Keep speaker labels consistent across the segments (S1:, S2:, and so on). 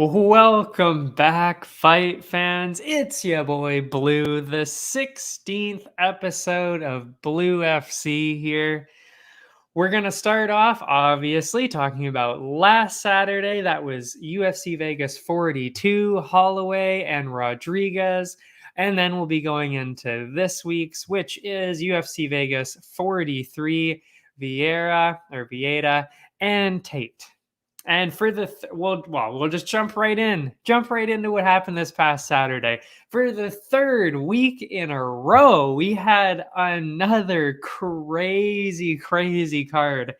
S1: Welcome back, fight fans. It's your boy Blue, the 16th episode of BLÜ-FC here. We're going to start off, obviously, talking about last Saturday. That was UFC Vegas 42, Holloway and Rodriguez. And then we'll be going into this week's, which is UFC Vegas 43, Vieira and Tate. And for the we'll just jump right into what happened this past Saturday. For the third week in a row, we had another crazy card.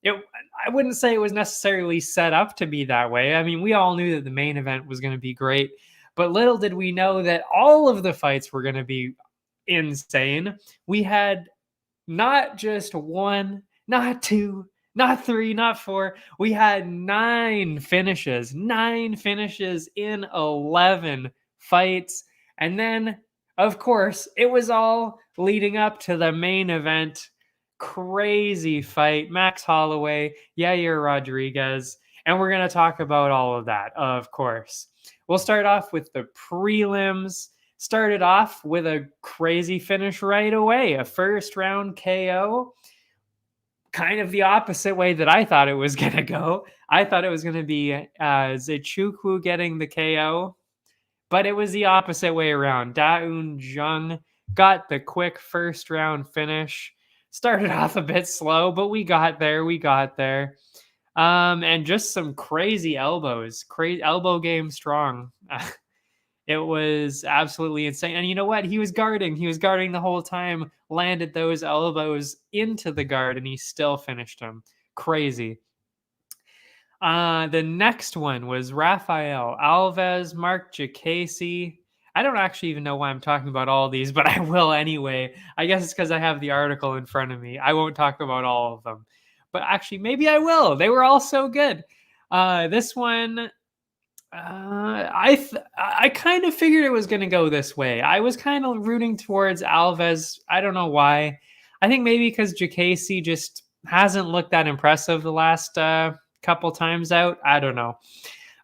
S1: I wouldn't say it was necessarily set up to be that way. I mean, we all knew that the main event was going to be great, but little did we know that all of the fights were going to be insane. We had not just one, not two, not three, not four. We had nine finishes in 11 fights. And then, of course, it was all leading up to the main event. Crazy fight. Max Holloway, Yair Rodriguez. And we're going to talk about all of that, of course. We'll start off with the prelims. Started off with a crazy finish right away. A first round KO. Kind of the opposite way that I thought it was going to go. I thought it was going to be Zichukwu getting the KO, but it was the opposite way around. Da-Un Jung got the quick first round finish. Started off a bit slow, but we got there. And just some crazy elbows. Crazy elbow game strong. It was absolutely insane. And you know what? He was guarding the whole time, landed those elbows into the guard, and he still finished him. Crazy. The next one was Raphael, Alves, Mark Jacasi. I don't actually even know why I'm talking about all these, but I will anyway. I guess it's because I have the article in front of me. I won't talk about all of them. But actually, maybe I will. They were all so good. This one... I kind of figured it was going to go this way. I was kind of rooting towards Alves. I don't know why. I think maybe because Jacasi just hasn't looked that impressive the last couple times out. I don't know.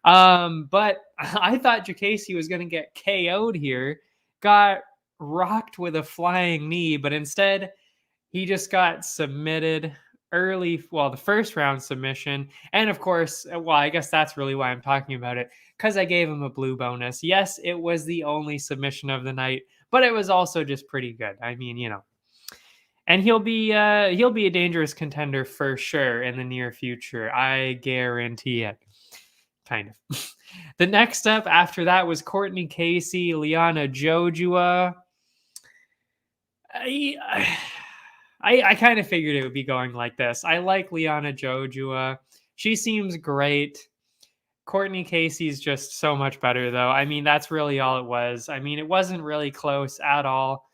S1: But I thought Jacasi was going to get KO'd here. Got rocked with a flying knee, but instead he just got submitted early, the first round submission. And of course, I guess that's really why I'm talking about it, because I gave him a blue bonus. Yes, it was the only submission of the night, but it was also just pretty good. I mean, and he'll be a dangerous contender for sure in the near future. I guarantee it. Kind of. The next up after that was Courtney Casey, Liana Jojua. I kind of figured it would be going like this. I like Liana Jojua. She seems great. Courtney Casey's just so much better, though. I mean, that's really all it was. I mean, it wasn't really close at all.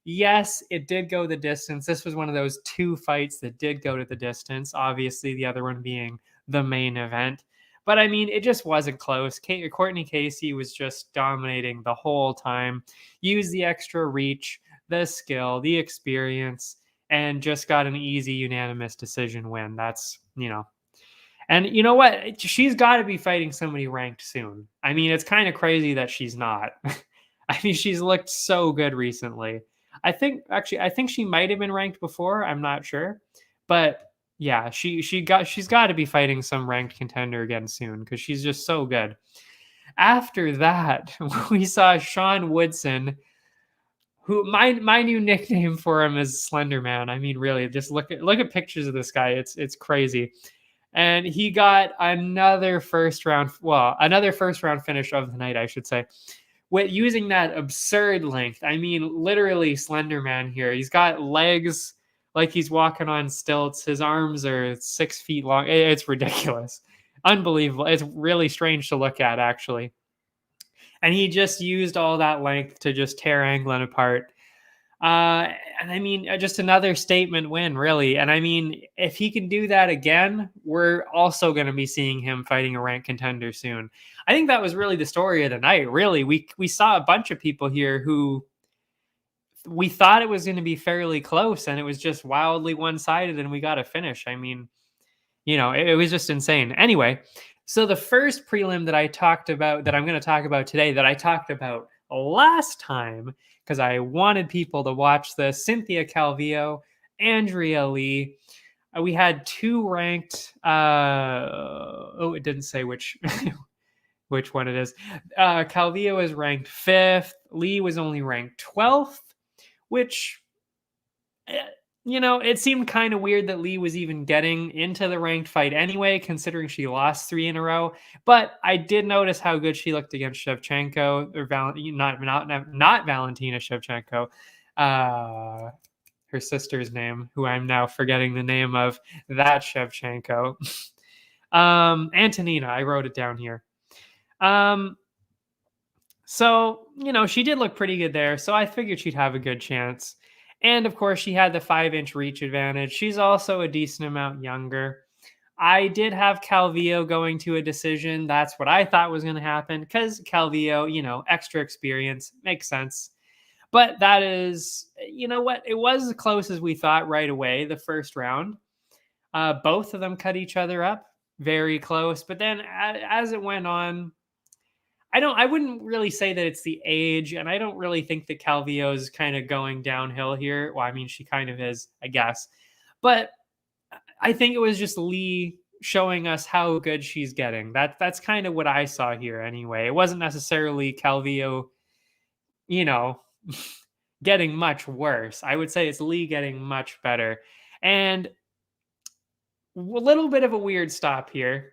S1: Yes, it did go the distance. This was one of those two fights that did go to the distance. Obviously, the other one being the main event. But, I mean, it just wasn't close. Courtney Casey was just dominating the whole time. Used the extra reach, the skill, the experience, and just got an easy unanimous decision win. That's, And you know what? She's got to be fighting somebody ranked soon. I mean, it's kind of crazy that she's not. I mean, she's looked so good recently. I think she might have been ranked before. I'm not sure. But yeah, she's got to be fighting some ranked contender again soon because she's just so good. After that, we saw Sean Woodson, who my new nickname for him is Slender Man. I mean, really, just look at pictures of this guy. It's crazy. And he got another first round finish of the night, I should say, with using that absurd length. I mean, literally Slender Man here. He's got legs like he's walking on stilts. His arms are 6 feet long. It's ridiculous. Unbelievable. It's really strange to look at, actually. And he just used all that length to just tear Anglin apart. And I mean, just another statement win, really. And I mean, if he can do that again, we're also going to be seeing him fighting a ranked contender soon. I think that was really the story of the night. Really, we saw a bunch of people here who we thought it was going to be fairly close, and it was just wildly one-sided, and we got a finish. I mean, it was just insane. Anyway, So the first prelim that I talked about, that I'm going to talk about today, that I talked about last time, because I wanted people to watch this, Cynthia Calvillo, Andrea Lee. We had two ranked. It didn't say which which one it is. Calvillo is ranked 5th. Lee was only ranked 12th, which, it seemed kind of weird that Lee was even getting into the ranked fight anyway, considering she lost 3 in a row. But I did notice how good she looked against Shevchenko, or not Valentina Shevchenko. Her sister's name, who I'm now forgetting the name of, that Shevchenko. Antonina, I wrote it down here. So, she did look pretty good there, so I figured she'd have a good chance. And of course, she had the 5-inch reach advantage. She's also a decent amount younger. I did have Calvillo going to a decision. That's what I thought was going to happen, because Calvillo, extra experience, makes sense. But that is, what? It was as close as we thought right away, the first round. Both of them cut each other up very close. But then as it went on, I wouldn't really say that it's the age, and I don't really think that Calvillo is kind of going downhill here. Well, I mean, she kind of is, I guess. But I think it was just Lee showing us how good she's getting. That's kind of what I saw here anyway. It wasn't necessarily Calvillo, getting much worse. I would say it's Lee getting much better. And a little bit of a weird stop here.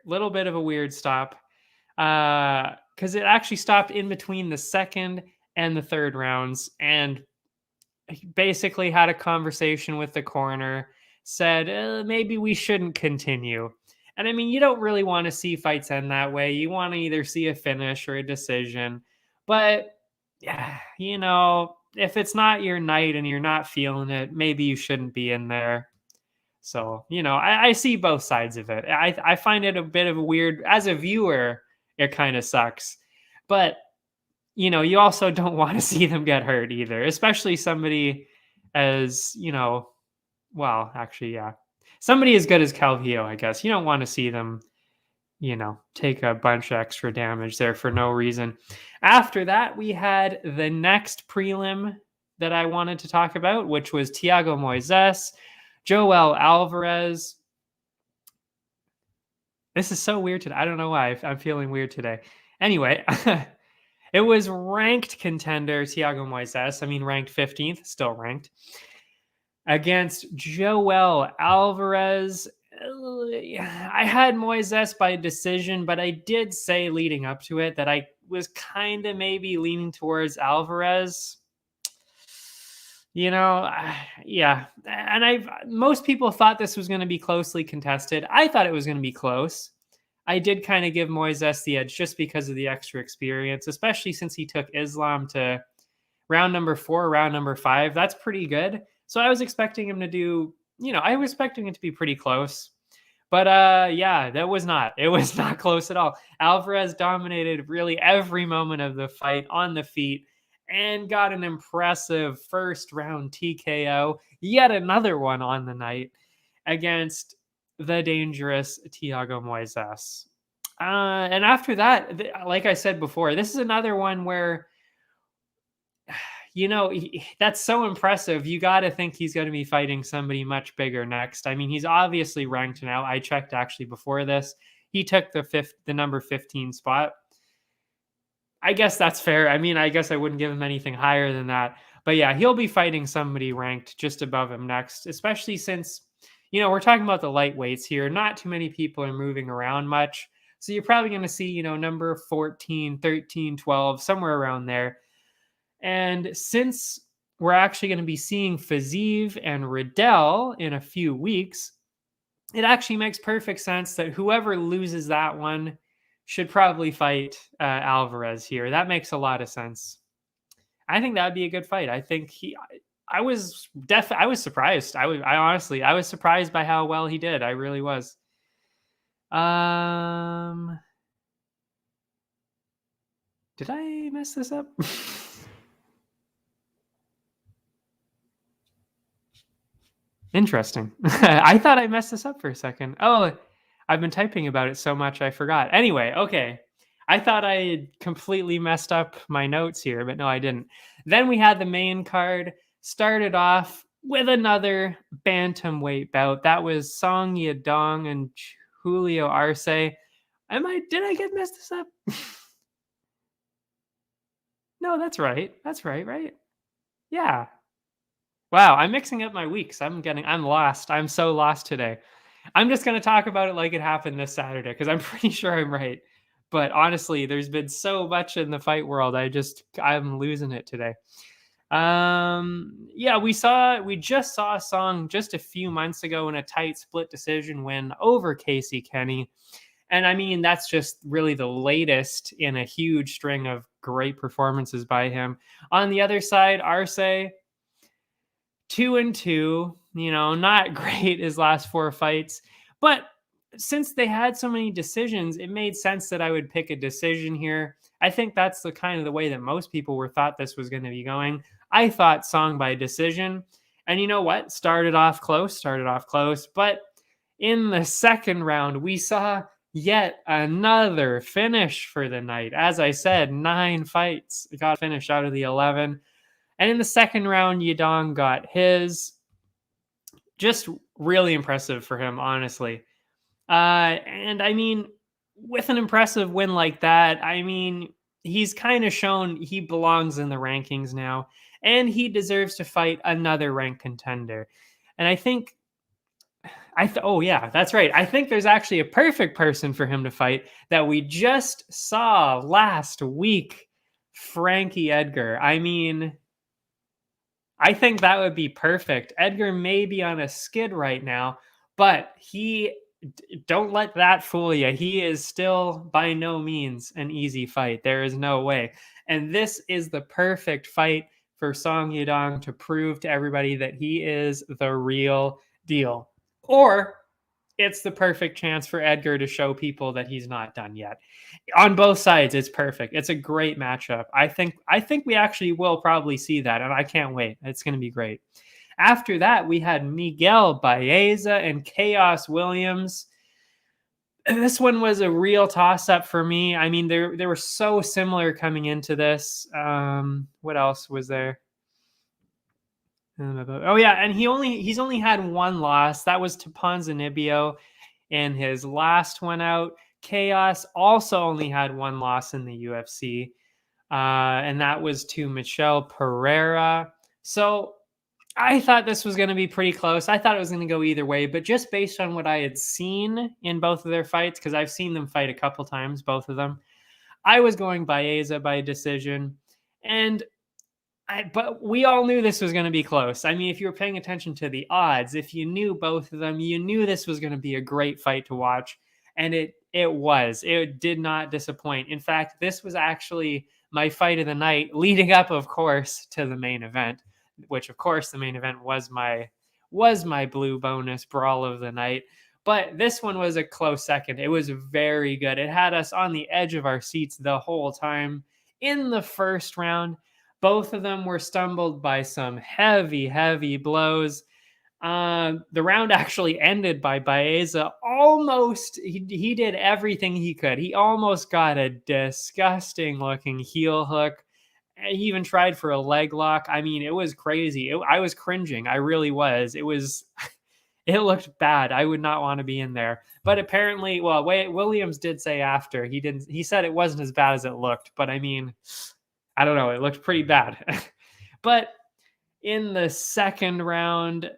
S1: Because it actually stopped in between the second and the third rounds, and basically had a conversation with the coroner, said maybe we shouldn't continue. And I mean, you don't really want to see fights end that way. You want to either see a finish or a decision. But yeah, if it's not your night and you're not feeling it, maybe you shouldn't be in there. So, I see both sides of it. I find it a bit of a weird, as a viewer, it kind of sucks. But, you also don't want to see them get hurt either, especially somebody as, well, actually, yeah. Somebody as good as Calvillo, I guess. You don't want to see them, take a bunch of extra damage there for no reason. After that, we had the next prelim that I wanted to talk about, which was Thiago Moises, Joel Alvarez. This is so weird today. I don't know why. I'm feeling weird today. Anyway, it was ranked contender Thiago Moises. I mean, ranked 15th, still ranked, against Joel Alvarez. I had Moises by decision, but I did say leading up to it that I was kind of maybe leaning towards Alvarez. Yeah. And most people thought this was going to be closely contested. I thought it was going to be close. I did kind of give Moises the edge just because of the extra experience, especially since he took Islam to round number 4, round number 5. That's pretty good. So I was expecting him to do, I was expecting it to be pretty close. But yeah, that was not. It was not close at all. Alvarez dominated really every moment of the fight on the feet and got an impressive first round TKO, yet another one on the night, against the dangerous Thiago Moises. And after that, like I said before, this is another one where, that's so impressive. You got to think he's going to be fighting somebody much bigger next. I mean, he's obviously ranked now. I checked actually before this. He took the number 15 spot. I guess that's fair. I mean, I guess I wouldn't give him anything higher than that. But yeah, he'll be fighting somebody ranked just above him next, especially since, we're talking about the lightweights here. Not too many people are moving around much. So you're probably going to see, number 14, 13, 12, somewhere around there. And since we're actually going to be seeing Fiziev and Riddell in a few weeks, it actually makes perfect sense that whoever loses that one should probably fight Alvarez here. That makes a lot of sense. I think that would be a good fight. I think I was surprised. I was surprised by how well he did. I really was. Did I mess this up? Interesting. I thought I messed this up for a second. Oh, I've been typing about it so much I forgot. Anyway, okay. I thought I had completely messed up my notes here, but no, I didn't. Then we had the main card. Started off with another bantamweight bout. That was Song Yadong and Julio Arce. Did I get messed this up? No, that's right. That's right, right? Yeah. Wow, I'm mixing up my weeks. I'm lost. I'm so lost today. I'm just going to talk about it like it happened this Saturday because I'm pretty sure I'm right. But honestly, there's been so much in the fight world. I'm losing it today. Yeah, we just saw a Song just a few months ago in a tight split decision win over Casey Kenny. And I mean, that's just really the latest in a huge string of great performances by him. On the other side, Arce, 2-2, not great his last 4 fights. But since they had so many decisions, it made sense that I would pick a decision here. I think that's the kind of the way that most people thought this was going to be going. I thought Song by decision. And you know what? Started off close. But in the second round, we saw yet another finish for the night. As I said, 9 fights got finished out of the 11. And in the second round, Yadong got his. Just really impressive for him, honestly. And I mean, with an impressive win like that, I mean, he's kind of shown he belongs in the rankings now, and he deserves to fight another ranked contender. And I think, oh yeah, that's right. I think there's actually a perfect person for him to fight that we just saw last week, Frankie Edgar. I mean, I think that would be perfect. Edgar may be on a skid right now, but don't let that fool you. He is still by no means an easy fight. There is no way. And this is the perfect fight for Song Yadong to prove to everybody that he is the real deal. Or it's the perfect chance for Edgar to show people that he's not done yet. On both sides, it's perfect. It's a great matchup. I think we actually will probably see that, and I can't wait. It's going to be great. After that, we had Miguel Baeza and Chaos Williams. This one was a real toss-up for me. I mean, they were so similar coming into this. What else was there? Oh yeah, and he's only had 1 loss. That was to Ponzinibbio in his last one out. Chaos also only had 1 loss in the UFC, and that was to Michel Pereira. So I thought this was going to be pretty close. I thought it was going to go either way, but just based on what I had seen in both of their fights, because I've seen them fight a couple times, both of them, I was going Baeza by decision. But we all knew this was going to be close. I mean, if you were paying attention to the odds, if you knew both of them, you knew this was going to be a great fight to watch. And it was. It did not disappoint. In fact, this was actually my fight of the night, leading up, of course, to the main event, which, of course, the main event was my blue bonus brawl of the night. But this one was a close second. It was very good. It had us on the edge of our seats the whole time. In the first round, both of them were stumbled by some heavy, heavy blows. The round actually ended by Baeza almost, he did everything he could. He almost got a disgusting looking heel hook. He even tried for a leg lock. I mean, it was crazy. I was cringing. I really was. It looked bad. I would not want to be in there. But apparently, well, Williams did say after, he said it wasn't as bad as it looked. But I mean, I don't know. It looked pretty bad. But in the second round,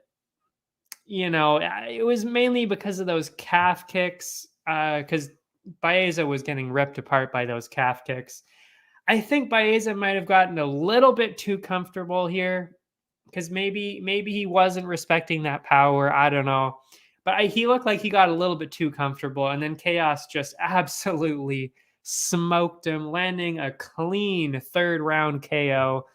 S1: it was mainly because of those calf kicks, because Baeza was getting ripped apart by those calf kicks. I think Baeza might have gotten a little bit too comfortable here, because maybe he wasn't respecting that power. I don't know. But he looked like he got a little bit too comfortable, and then Chaos just absolutely smoked him, landing a clean 3rd round KO.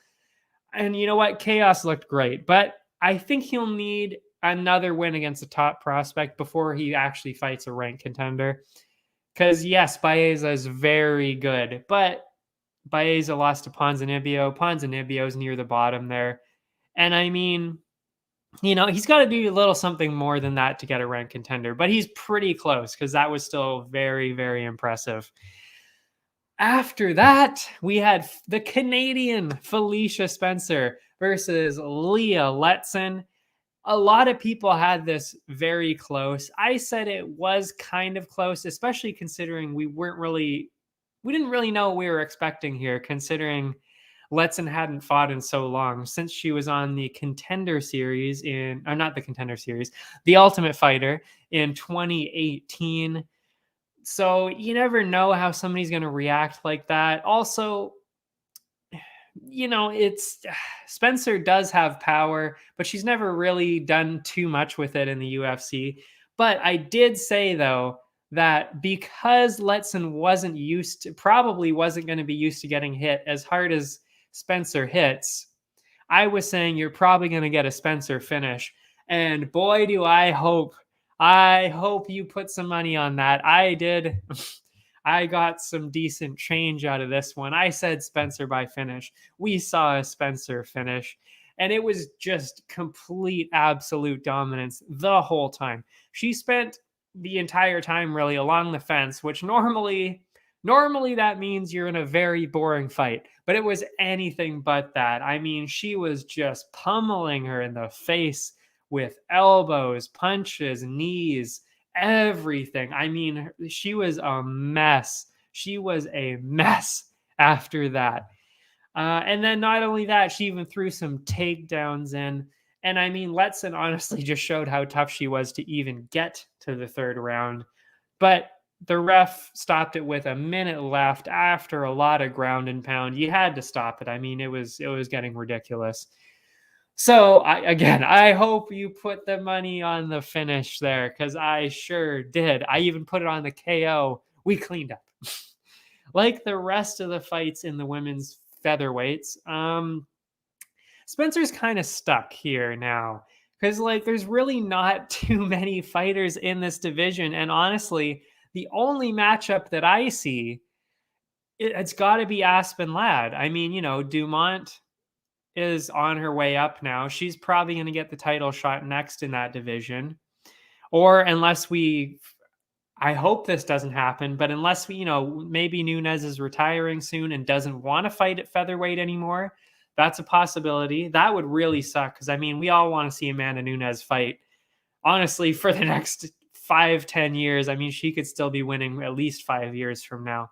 S1: And you know what? Chaos looked great, but I think he'll need another win against a top prospect before he actually fights a ranked contender. Because yes, Baeza is very good, but Baeza lost to Ponzinibbio. Ponzinibbio's near the bottom there. And I mean, he's got to do a little something more than that to get a ranked contender, but he's pretty close because that was still very, very impressive. After that, we had the Canadian Felicia Spencer versus Leah Letson. A lot of people had this very close. I said it was kind of close, especially considering we didn't really know what we were expecting here, considering Letson hadn't fought in so long since she was on the Contender Series or not the Contender Series, the Ultimate Fighter in 2018. So you never know how somebody's going to react like that. Also, it's Spencer does have power, but she's never really done too much with it in the UFC. But I did say, though, that because Letson probably wasn't going to be used to getting hit as hard as Spencer hits, I was saying you're probably going to get a Spencer finish. And boy, do I hope you put some money on that. I did. I got some decent change out of this one. I said Spencer by finish. We saw a Spencer finish, and it was just complete, absolute dominance the whole time. She spent the entire time really along the fence, which normally that means you're in a very boring fight, but it was anything but that. I mean, she was just pummeling her in the face with elbows, punches, knees, everything. I mean, she was a mess. She was a mess after that. And then not only that, she even threw some takedowns in. And I mean, Letson honestly just showed how tough she was to even get to the third round. But the ref stopped it with a minute left after a lot of ground and pound. You had to stop it. I mean, it was getting ridiculous. So I hope you put the money on the finish there, because I sure did. I even put it on the KO. We cleaned up. Like the rest of the fights in the women's featherweights, Spencer's kind of stuck here now, because there's really not too many fighters in this division, and honestly, the only matchup that I see, it's got to be Aspen Ladd. I mean, Dumont is on her way up now. She's probably going to get the title shot next in that division. Or I hope this doesn't happen, but unless maybe Nunes is retiring soon and doesn't want to fight at featherweight anymore, that's a possibility. That would really suck, because I mean, we all want to see Amanda Nunes fight, honestly, for the next 5-10 years. I mean, she could still be winning at least 5 years from now.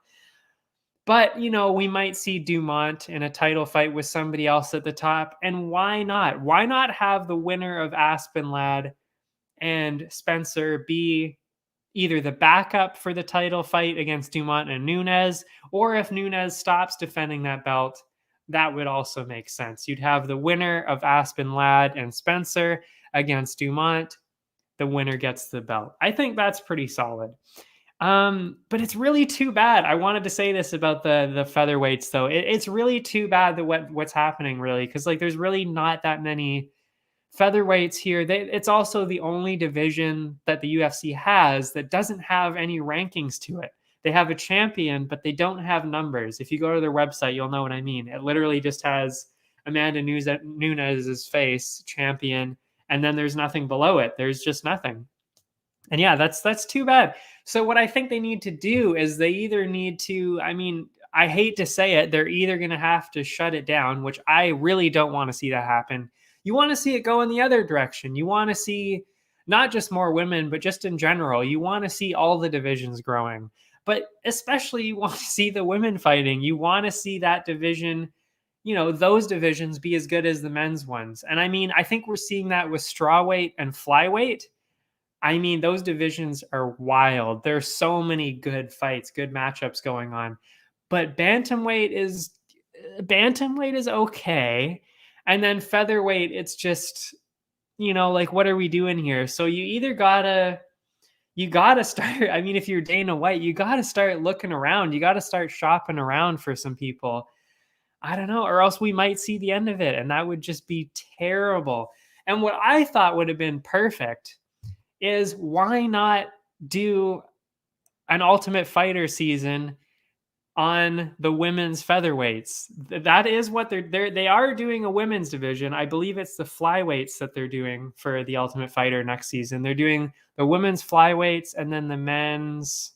S1: But, we might see Dumont in a title fight with somebody else at the top. And why not? Why not have the winner of Aspen Ladd and Spencer be either the backup for the title fight against Dumont and Nunes, or if Nunes stops defending that belt, that would also make sense. You'd have the winner of Aspen Ladd and Spencer against Dumont. The winner gets the belt. I think that's pretty solid. But it's really too bad. I wanted to say this about the featherweights, though. It's really too bad that what's happening, really, because there's really not that many featherweights here. It's also the only division that the UFC has that doesn't have any rankings to it. They have a champion, but they don't have numbers. If you go to their website, you'll know what I mean. It literally just has Amanda Nunes's face, champion, and then there's nothing below it. There's just nothing. And yeah, that's too bad. So what I think they need to do is they either need to, I mean, I hate to say it, they're either going to have to shut it down, which I really don't want to see that happen. You want to see it go in the other direction. You want to see not just more women, but just in general, you want to see all the divisions growing. But especially you want to see the women fighting. You want to see that division, those divisions be as good as the men's ones. And I mean, I think we're seeing that with strawweight and flyweight. I mean, those divisions are wild. There's so many good fights, good matchups going on. But bantamweight is okay. And then featherweight, it's just, what are we doing here? So you gotta start. I mean, if you're Dana White, you gotta start looking around. You gotta start shopping around for some people. I don't know, or else we might see the end of it, and that would just be terrible. And what I thought would have been perfect is, why not do an Ultimate Fighter season on the women's featherweights. That is what they are doing a women's division. I believe it's the flyweights that they're doing for the Ultimate Fighter next season. They're doing the women's flyweights and then the men's.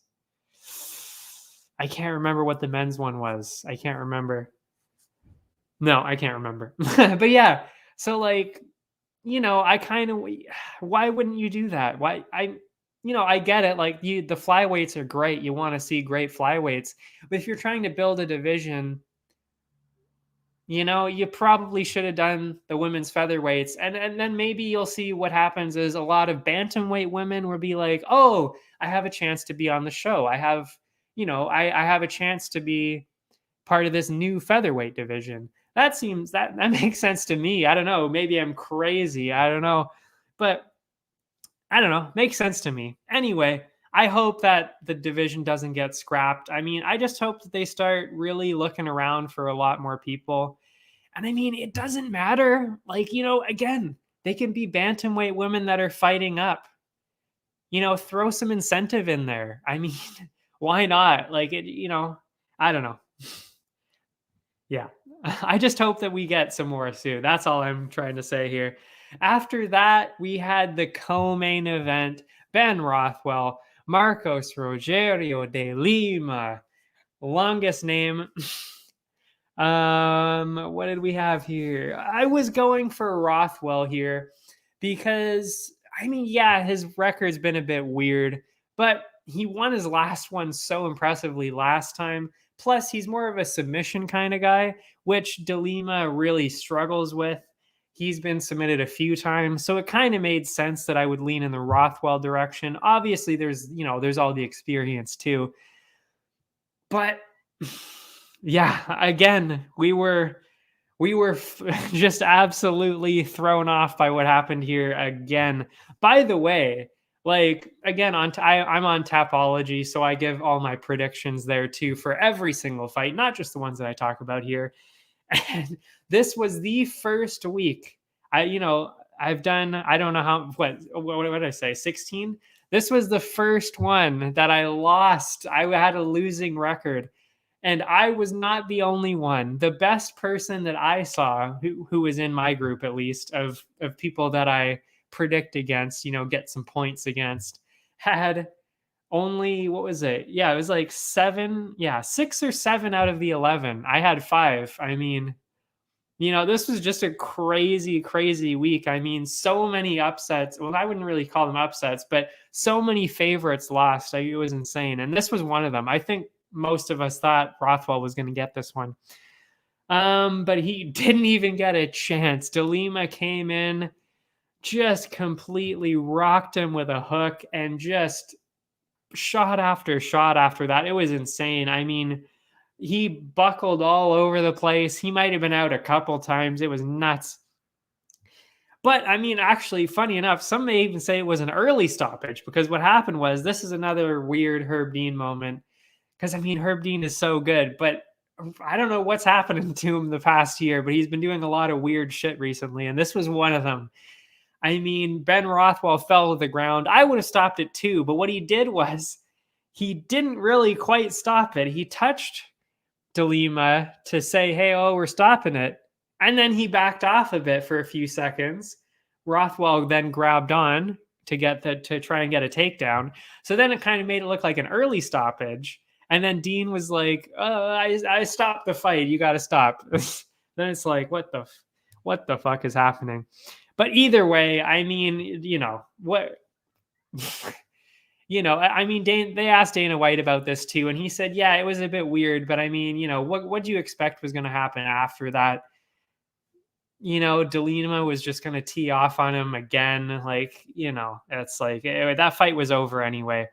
S1: I can't remember what the men's one was. I can't remember. No, I can't remember. But yeah, so like, I kind of, why wouldn't you do that? I get it. Like the flyweights are great. You want to see great flyweights, but if you're trying to build a division, you probably should have done the women's featherweights, and then maybe you'll see what happens is a lot of bantamweight women will be like, oh, I have a chance to be on the show. I have, I have a chance to be part of this new featherweight division. That makes sense to me. I don't know. Maybe I'm crazy. I don't know. But I don't know. Makes sense to me. Anyway, I hope that the division doesn't get scrapped. I mean, I just hope that they start really looking around for a lot more people. And I mean, it doesn't matter. Like, again, they can be bantamweight women that are fighting up. Throw some incentive in there. I mean, why not? Like I don't know. Yeah. I just hope that we get some more soon. That's all I'm trying to say here. After that, we had the co-main event. Ben Rothwell, Marcos Rogerio de Lima. Longest name. What did we have here? I was going for Rothwell here because, I mean, yeah, his record's been a bit weird, but he won his last one so impressively last time. Plus, he's more of a submission kind of guy, which De Lima really struggles with. He's been submitted a few times, so it kind of made sense that I would lean in the Rothwell direction. Obviously, there's all the experience too. But yeah, again, we were just absolutely thrown off by what happened here again. By the way, like again, I'm on Tapology, so I give all my predictions there too for every single fight, not just the ones that I talk about here. And this was the first week. I've done, I don't know what did I say, 16? This was the first one that I lost. I had a losing record. And I was not the only one. The best person that I saw, who was in my group at least, of people that I predict against, get some points against, had only, what was it? Yeah, it was like 6 or 7 out of the 11. I had 5. I mean, this was just a crazy, crazy week. I mean, so many upsets. Well, I wouldn't really call them upsets, but so many favorites lost. It was insane. And this was one of them. I think most of us thought Rothwell was going to get this one. But he didn't even get a chance. De Lima came in, just completely rocked him with a hook and just shot after shot after that. It was insane. I mean, he buckled all over the place. He might have been out a couple times. It was nuts. But I mean, actually, funny enough, some may even say it was an early stoppage because what happened was, this is another weird Herb Dean moment. Because I mean, Herb Dean is so good, but I don't know what's happening to him the past year, but he's been doing a lot of weird shit recently. And this was one of them. I mean, Ben Rothwell fell to the ground. I would have stopped it too. But what he did was he didn't really quite stop it. He touched De Lima to say, hey, oh, we're stopping it. And then he backed off a bit for a few seconds. Rothwell then grabbed on to try and get a takedown. So then it kind of made it look like an early stoppage. And then Dean was like, I stopped the fight. You got to stop. Then it's like, what the fuck is happening? But either way, I mean, what, I mean, they asked Dana White about this too. And he said, yeah, it was a bit weird, but I mean, what do you expect was going to happen after that? De Lima was just going to tee off on him again. Like, it's like, that fight was over anyway.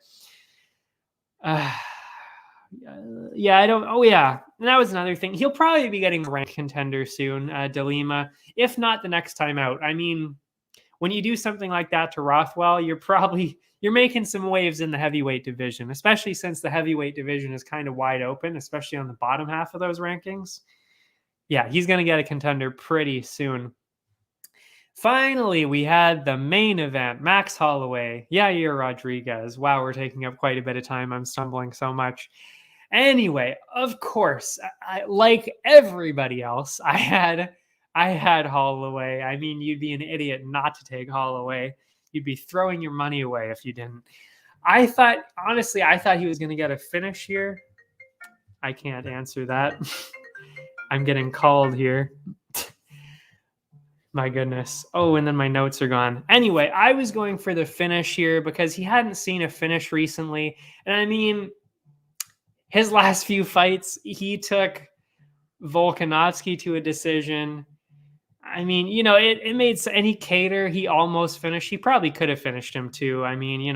S1: Yeah, I don't. Oh, yeah. And that was another thing. He'll probably be getting a ranked contender soon, De Lima, if not the next time out. I mean, when you do something like that to Rothwell, you're making some waves in the heavyweight division, especially since the heavyweight division is kind of wide open, especially on the bottom half of those rankings. Yeah, he's going to get a contender pretty soon. Finally, we had the main event, Max Holloway, Yair Rodriguez. Wow, we're taking up quite a bit of time. I'm stumbling so much. Anyway, of course, like everybody else, I had Holloway. I mean, you'd be an idiot not to take Holloway. You'd be throwing your money away if you didn't. Honestly, I thought he was going to get a finish here. I can't answer that. I'm getting called here. My goodness. Oh, and then my notes are gone. Anyway, I was going for the finish here because he hadn't seen a finish recently. And I mean, his last few fights, he took Volkanovski to a decision. I mean, it made sense. And he almost finished. He probably could have finished him too. I mean,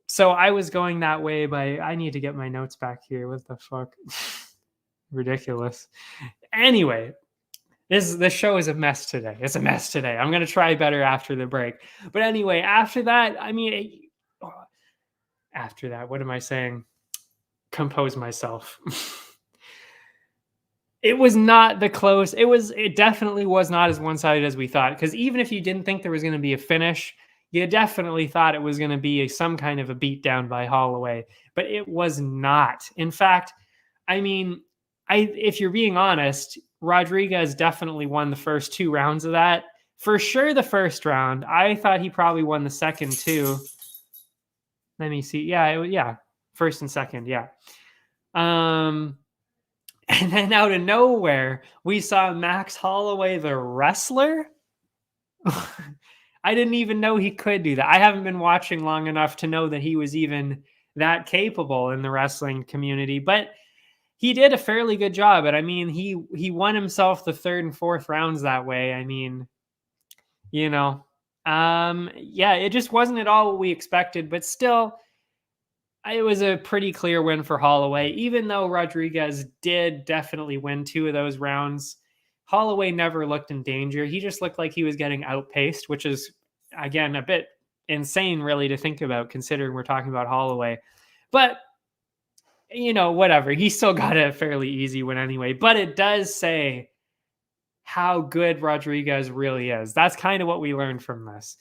S1: so I was going that way, but I need to get my notes back here. What the fuck? Ridiculous. Anyway, this show is a mess today. It's a mess today. I'm going to try better after the break. But anyway, after that, I mean, after that, what am I saying? Compose myself. It was not the close. It definitely was not as one-sided as we thought. Because even if you didn't think there was going to be a finish, you definitely thought it was going to be some kind of a beatdown by Holloway. But it was not. In fact, I mean, if you're being honest, Rodriguez definitely won the first 2 rounds of that. For sure, the first round. I thought he probably won the second too. Let me see. Yeah, first and second. Yeah. And then out of nowhere, we saw Max Holloway, the wrestler. I didn't even know he could do that. I haven't been watching long enough to know that he was even that capable in the wrestling community, but he did a fairly good job. And I mean, he won himself the 3rd and 4th rounds that way. I mean, yeah, it just wasn't at all what we expected, but still, it was a pretty clear win for Holloway. Even though Rodriguez did definitely win 2 of those rounds, Holloway never looked in danger. He just looked like he was getting outpaced, which is, again, a bit insane, really, to think about, considering we're talking about Holloway. But, whatever. He still got a fairly easy win anyway. But it does say how good Rodriguez really is. That's kind of what we learned from this.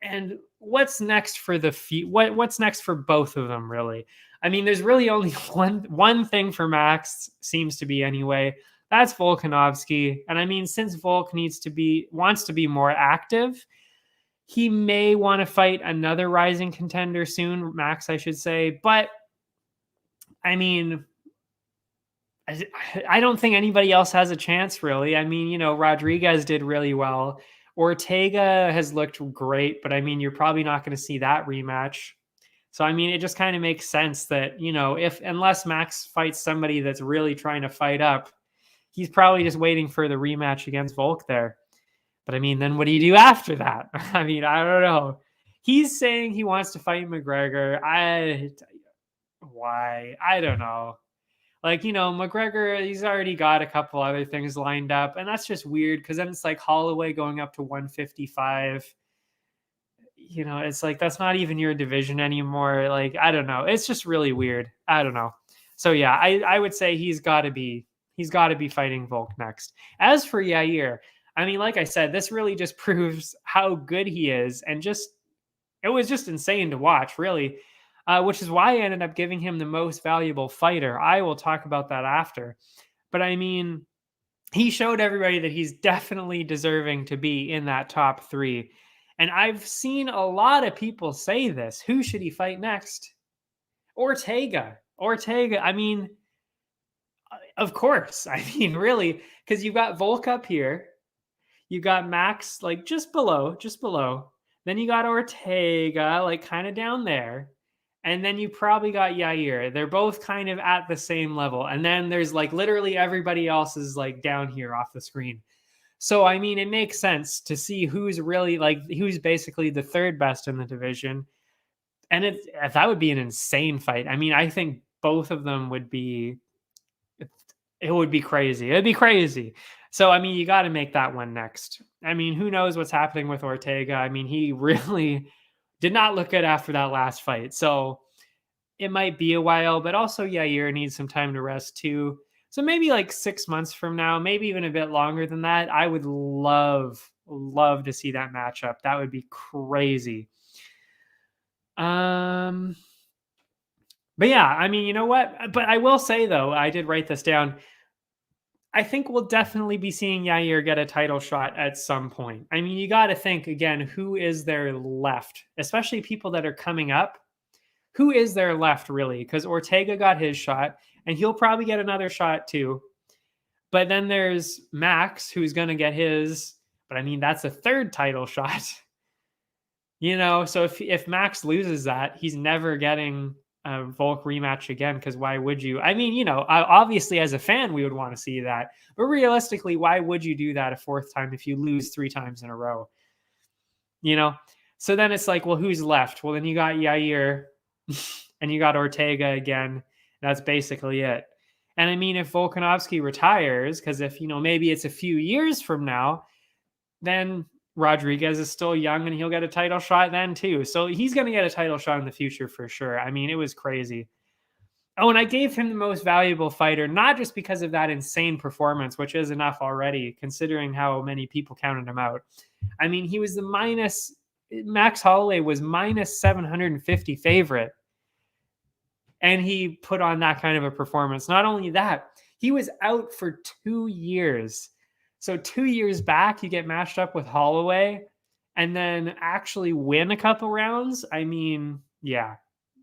S1: And what's next for what's next for both of them, really? I mean, there's really only one thing for Max, seems to be anyway. That's Volkanovski. And I mean, since Volk wants to be more active, he may want to fight another rising contender soon, Max, I should say. But I mean, I don't think anybody else has a chance, really. I mean, Rodriguez did really well. Ortega has looked great, but I mean, you're probably not going to see that rematch. So, I mean, it just kind of makes sense that, unless Max fights somebody that's really trying to fight up, he's probably just waiting for the rematch against Volk there. But I mean, then what do you do after that? I mean, I don't know. He's saying he wants to fight McGregor. Why? I don't know. Like, McGregor, he's already got a couple other things lined up. And that's just weird because then it's like Holloway going up to 155. It's like, that's not even your division anymore. Like, I don't know. It's just really weird. I don't know. So, yeah, I would say he's got to be fighting Volk next. As for Yair, I mean, like I said, this really just proves how good he is. And it was just insane to watch, really. Which is why I ended up giving him the most valuable fighter. I will talk about that after. But I mean, he showed everybody that he's definitely deserving to be in that top 3. And I've seen a lot of people say this. Who should he fight next? Ortega. I mean, of course. I mean, really, because you've got Volk up here. You got Max, like, just below. Then you got Ortega, like, kind of down there. And then you probably got Yair. They're both kind of at the same level. And then there's like literally everybody else is like down here off the screen. So, I mean, it makes sense to see who's really who's basically the 3rd best in the division. And that would be an insane fight. I mean, I think both of them would be crazy. It'd be crazy. So, I mean, you got to make that one next. I mean, who knows what's happening with Ortega? I mean, he really did not look good after that last fight. So it might be a while, but also Yair needs some time to rest too. So maybe like 6 months from now, maybe even a bit longer than that. I would love to see that matchup. That would be crazy. But yeah, I mean, you know what? But I will say though, I did write this down. I think we'll definitely be seeing Yair get a title shot at some point. I mean, you got to think again, who is there left? Especially people that are coming up. Who is there left really? Because Ortega got his shot, and he'll probably get another shot too. But then there's Max, who's going to get his. But I mean, that's a third title shot. So if Max loses that, he's never getting a Volk rematch again, because why would you? I mean, obviously as a fan, we would want to see that. But realistically, why would you do that a fourth time if you lose 3 times in a row? So then it's like, well, who's left? Well, then you got Yair and you got Ortega again. That's basically it. And I mean, if Volkanovski retires, because if, maybe it's a few years from now, then Rodriguez is still young and he'll get a title shot then too. So he's going to get a title shot in the future for sure. I mean, it was crazy. Oh, and I gave him the most valuable fighter, not just because of that insane performance, which is enough already, considering how many people counted him out. I mean, he was Max Holloway was minus 750 favorite. And he put on that kind of a performance. Not only that, he was out for 2 years. So 2 years back, you get matched up with Holloway and then actually win a couple rounds. I mean, yeah,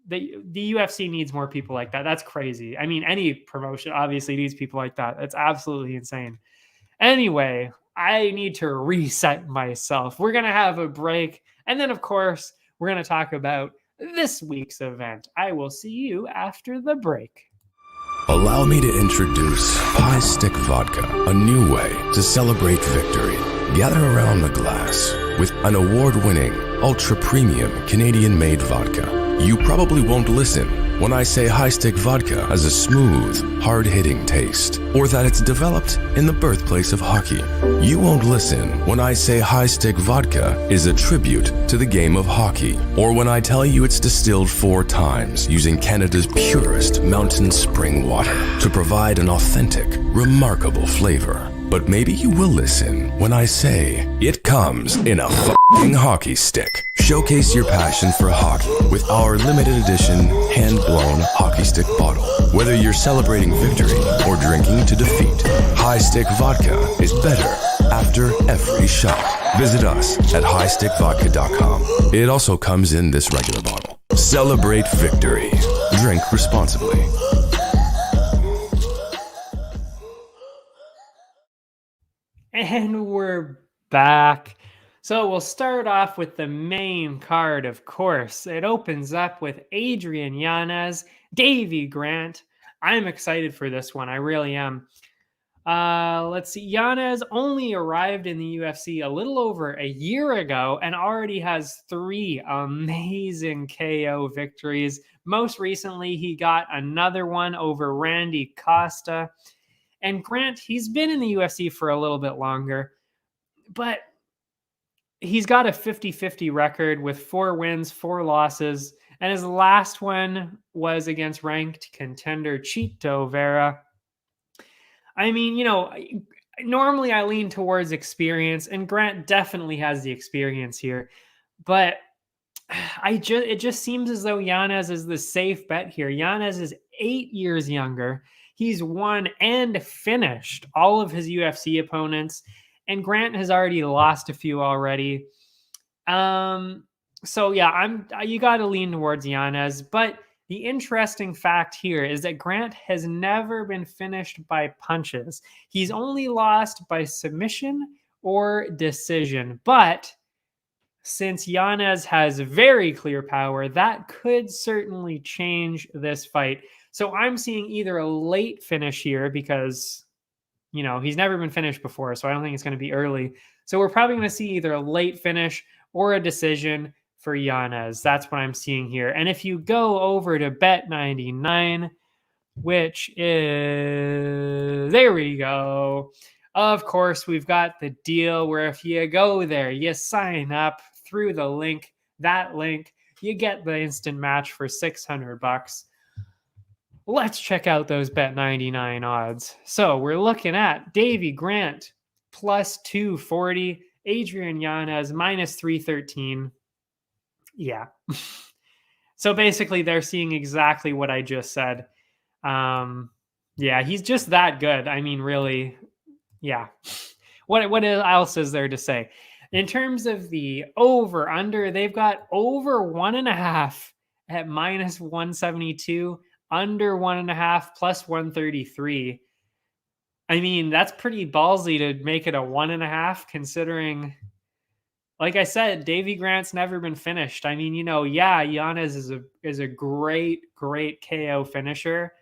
S1: the UFC needs more people like that. That's crazy. I mean, any promotion obviously needs people like that. That's absolutely insane. Anyway, I need to reset myself. We're going to have a break. And then, of course, we're going to talk about this week's event. I will see you after the break.
S2: Allow me to introduce High Stick Vodka, a new way to celebrate victory. Gather around the glass with an award-winning, ultra-premium Canadian-made vodka. You probably won't listen when I say High Stick Vodka has a smooth, hard-hitting taste, or that it's developed in the birthplace of hockey. You won't listen when I say High Stick Vodka is a tribute to the game of hockey, or when I tell you it's distilled 4 times using Canada's purest mountain spring water to provide an authentic, remarkable flavor. But maybe you will listen when I say it comes in a f***ing hockey stick. Showcase your passion for hockey with our limited edition hand-blown hockey stick bottle. Whether you're celebrating victory or drinking to defeat, High Stick Vodka is better after every shot. Visit us at highstickvodka.com. It also comes in this regular bottle. Celebrate victory. Drink responsibly.
S1: And we're back. So we'll start off with the main card, of course. It opens up with Adrian Yanez, Davey Grant. I'm excited for this one. I really am. Let's see. Yanez only arrived in the UFC a little over a year ago and already has 3 amazing KO victories. Most recently, he got another one over Randy Costa. And Grant, he's been in the UFC for a little bit longer, but he's got a 50-50 record with 4 wins, 4 losses, and his last one was against ranked contender Chito Vera. I mean, normally I lean towards experience, and Grant definitely has the experience here, but it just seems as though Yanez is the safe bet here. Yanez is 8 years younger. He's won and finished all of his UFC opponents, and Grant has already lost a few already. So yeah, you got to lean towards Yanez. But the interesting fact here is that Grant has never been finished by punches. He's only lost by submission or decision. But since Yanez has very clear power, that could certainly change this fight. So I'm seeing either a late finish here because, he's never been finished before, so I don't think it's going to be early. So we're probably going to see either a late finish or a decision for Yanez. That's what I'm seeing here. And if you go over to Bet99, which is, there we go. Of course, we've got the deal where if you go there, you sign up through the link, that link, you get the instant match for $600. Let's check out those Bet99 odds. So we're looking at Davey Grant plus 240, Adrian Yanez minus 313. Yeah. So basically, they're seeing exactly what I just said. Yeah, he's just that good. I mean, really, yeah. What else is there to say? In terms of the over under, they've got over 1.5 at minus 172, under 1.5 plus 133. I mean, that's pretty ballsy to make it a 1.5, considering, like I said, Davey Grant's never been finished. I mean, yeah, Yanez is a great KO finisher,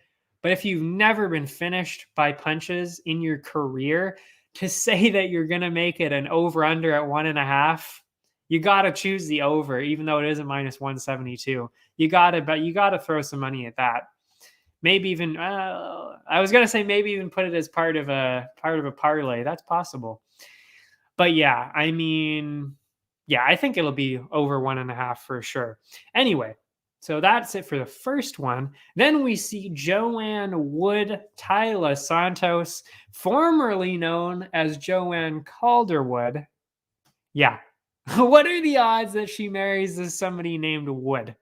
S1: but if you've never been finished by punches in your career, to say that you're gonna make it an over under at 1.5, you gotta choose the over, even though it isn't minus 172. You gotta throw some money at that. Maybe even I was gonna say maybe even put it as part of a parlay. That's possible. But yeah, I mean, yeah, I think it'll be over 1.5 for sure. Anyway, so that's it for the first one. Then we see Joanne Wood Tyla Santos, formerly known as Joanne Calderwood. Yeah. What are the odds that she marries somebody named Wood?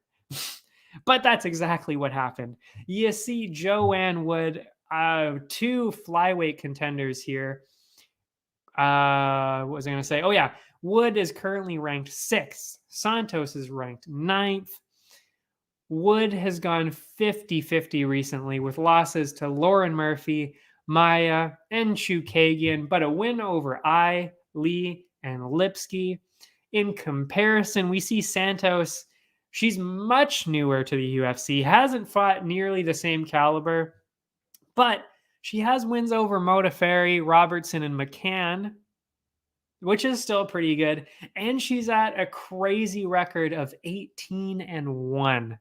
S1: But that's exactly what happened. You see Joanne Wood, 2 flyweight contenders here. What was I going to say? Oh, yeah. Wood is currently ranked 6th. Santos is ranked 9th. Wood has gone 50-50 recently with losses to Lauren Murphy, Maya, and Chukagian, but a win over Lee, and Lipsky. In comparison, we see Santos. She's much newer to the UFC, hasn't fought nearly the same caliber, but she has wins over Modafferi, Robertson, and McCann, which is still pretty good. And she's at a crazy record of 18-1.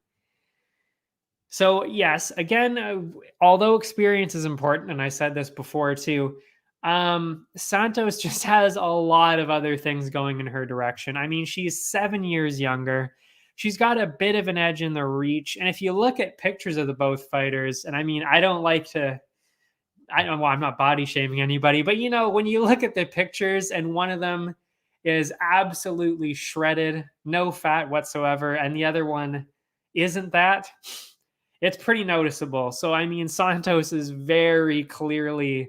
S1: So yes, again, although experience is important, and I said this before too, Santos just has a lot of other things going in her direction. I mean, she's 7 years younger. She's got a bit of an edge in the reach. And if you look at pictures of the both fighters, and I mean, I don't like to, well, I'm not body shaming anybody, but when you look at the pictures and one of them is absolutely shredded, no fat whatsoever, and the other one isn't that, it's pretty noticeable. So, I mean, Santos is very clearly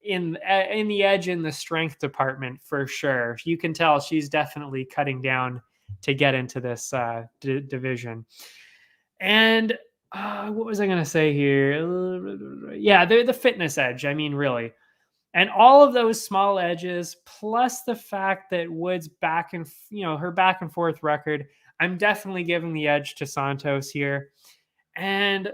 S1: in the edge in the strength department for sure. You can tell she's definitely cutting down to get into this division. And what was I going to say here? Yeah, they're the fitness edge. I mean, really. And all of those small edges, plus the fact that Wood's her back and forth record, I'm definitely giving the edge to Santos here. And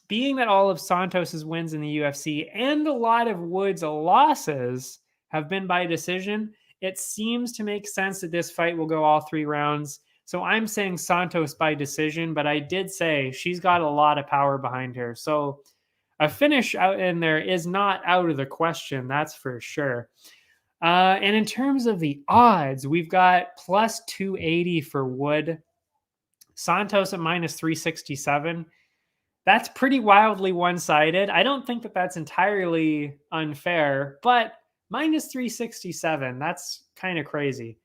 S1: being that all of Santos's wins in the UFC and a lot of Wood's losses have been by decision, it seems to make sense that this fight will go all 3 rounds. So I'm saying Santos by decision, but I did say she's got a lot of power behind her. So a finish out in there is not out of the question, that's for sure. And in terms of the odds, we've got plus 280 for Wood. Santos at minus 367. That's pretty wildly one-sided. I don't think that that's entirely unfair, but minus 367, that's kind of crazy.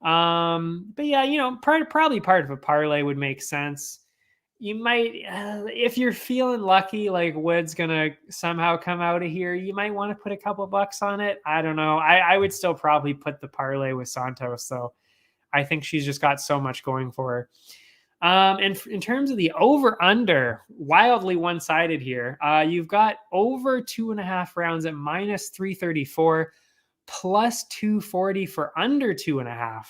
S1: But yeah, probably part of a parlay would make sense. You might, if you're feeling lucky, like Wood's gonna somehow come out of here, you might want to put a couple bucks on it. I don't know. I would still probably put the parlay with Santos, though. I think she's just got so much going for her. And in terms of the over-under, wildly one-sided here. You've got over 2.5 rounds at minus 334, plus 240 for under 2.5.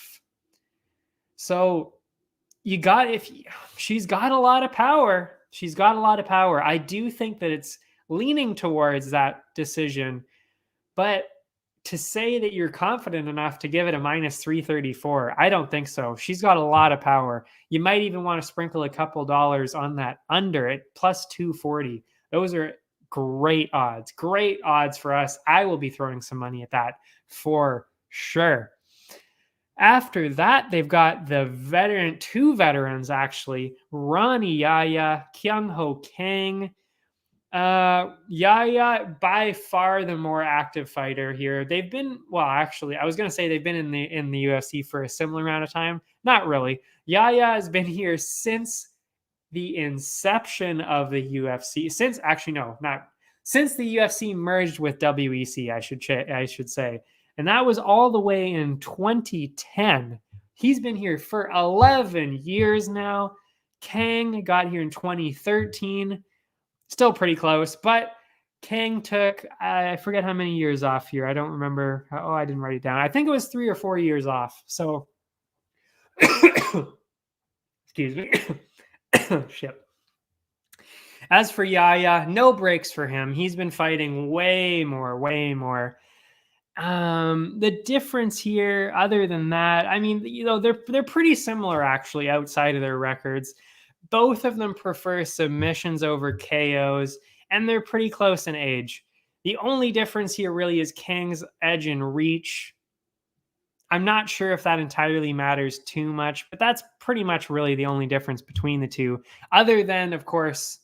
S1: So she's got a lot of power. She's got a lot of power. I do think that it's leaning towards that decision, but to say that you're confident enough to give it a minus 334, I don't think so. She's got a lot of power. You might even want to sprinkle a couple dollars on that under it, plus 240. Those are great odds. Great odds for us. I will be throwing some money at that for sure. After that, they've got the 2 veterans actually, Ronnie Yaya, Kyung Ho Kang. Yaya, by far the more active fighter here. They've been, well, actually, I was going to say they've been in the UFC for a similar amount of time. not really. Yaya has been here since the inception of the UFC. Since the UFC merged with WEC, I should say. And that was all the way in 2010. He's been here for 11 years now. Kang got here in 2013. Still pretty close, but Kang took, I forget how many years off here. I don't remember. Oh, I didn't write it down. I think it was 3 or 4 years off. So, excuse me. Shit. As for Yaya, no breaks for him. He's been fighting way more. The difference here, other than that, I mean, they're pretty similar actually outside of their records. Both of them prefer submissions over KOs, and they're pretty close in age. The only difference here really is Kang's edge in reach. I'm not sure if that entirely matters too much, but that's pretty much really the only difference between the two, other than, of course,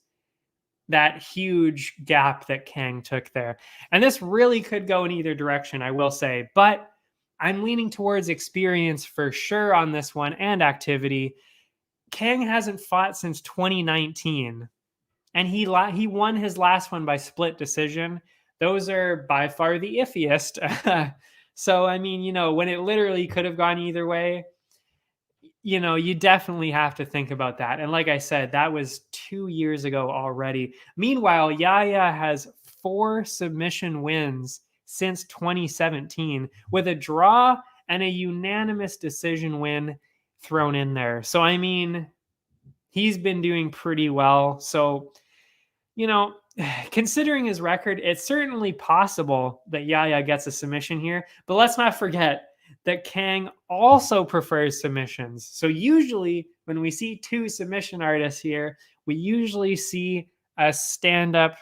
S1: that huge gap that Kang took there. And this really could go in either direction, I will say, but I'm leaning towards experience for sure on this one and activity. Kang hasn't fought since 2019, and he won his last one by split decision. Those are by far the iffiest. So, I mean, when it literally could have gone either way, you definitely have to think about that. And like I said, that was 2 years ago already. Meanwhile, Yaya has 4 submission wins since 2017, with a draw and a unanimous decision win thrown in there. So, I mean, he's been doing pretty well. So, considering his record, it's certainly possible that Yaya gets a submission here. But let's not forget that Kang also prefers submissions. So usually when we see 2 submission artists here, we usually see a stand-up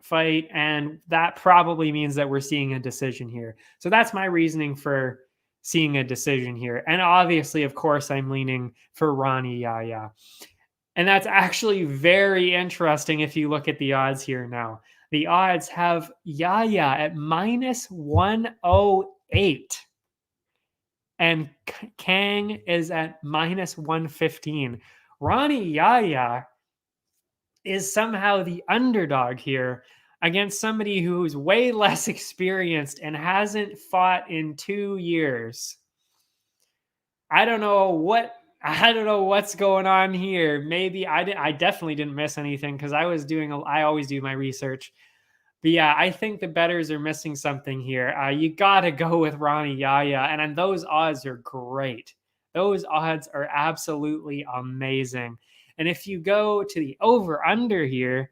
S1: fight, and that probably means that we're seeing a decision here. So that's my reasoning for seeing a decision here. And obviously, of course, I'm leaning for Ronnie Yaya. And that's actually very interesting if you look at the odds here now. The odds have Yaya at minus 108. And Kang is at minus 115. Ronnie Yaya is somehow the underdog here against somebody who's way less experienced and hasn't fought in 2 years. I don't know what's going on here. Maybe I definitely didn't miss anything because I always do my research. But yeah, I think the bettors are missing something here. You got to go with Ronnie Yaya, and those odds are great. Those odds are absolutely amazing. And if you go to the over/under here,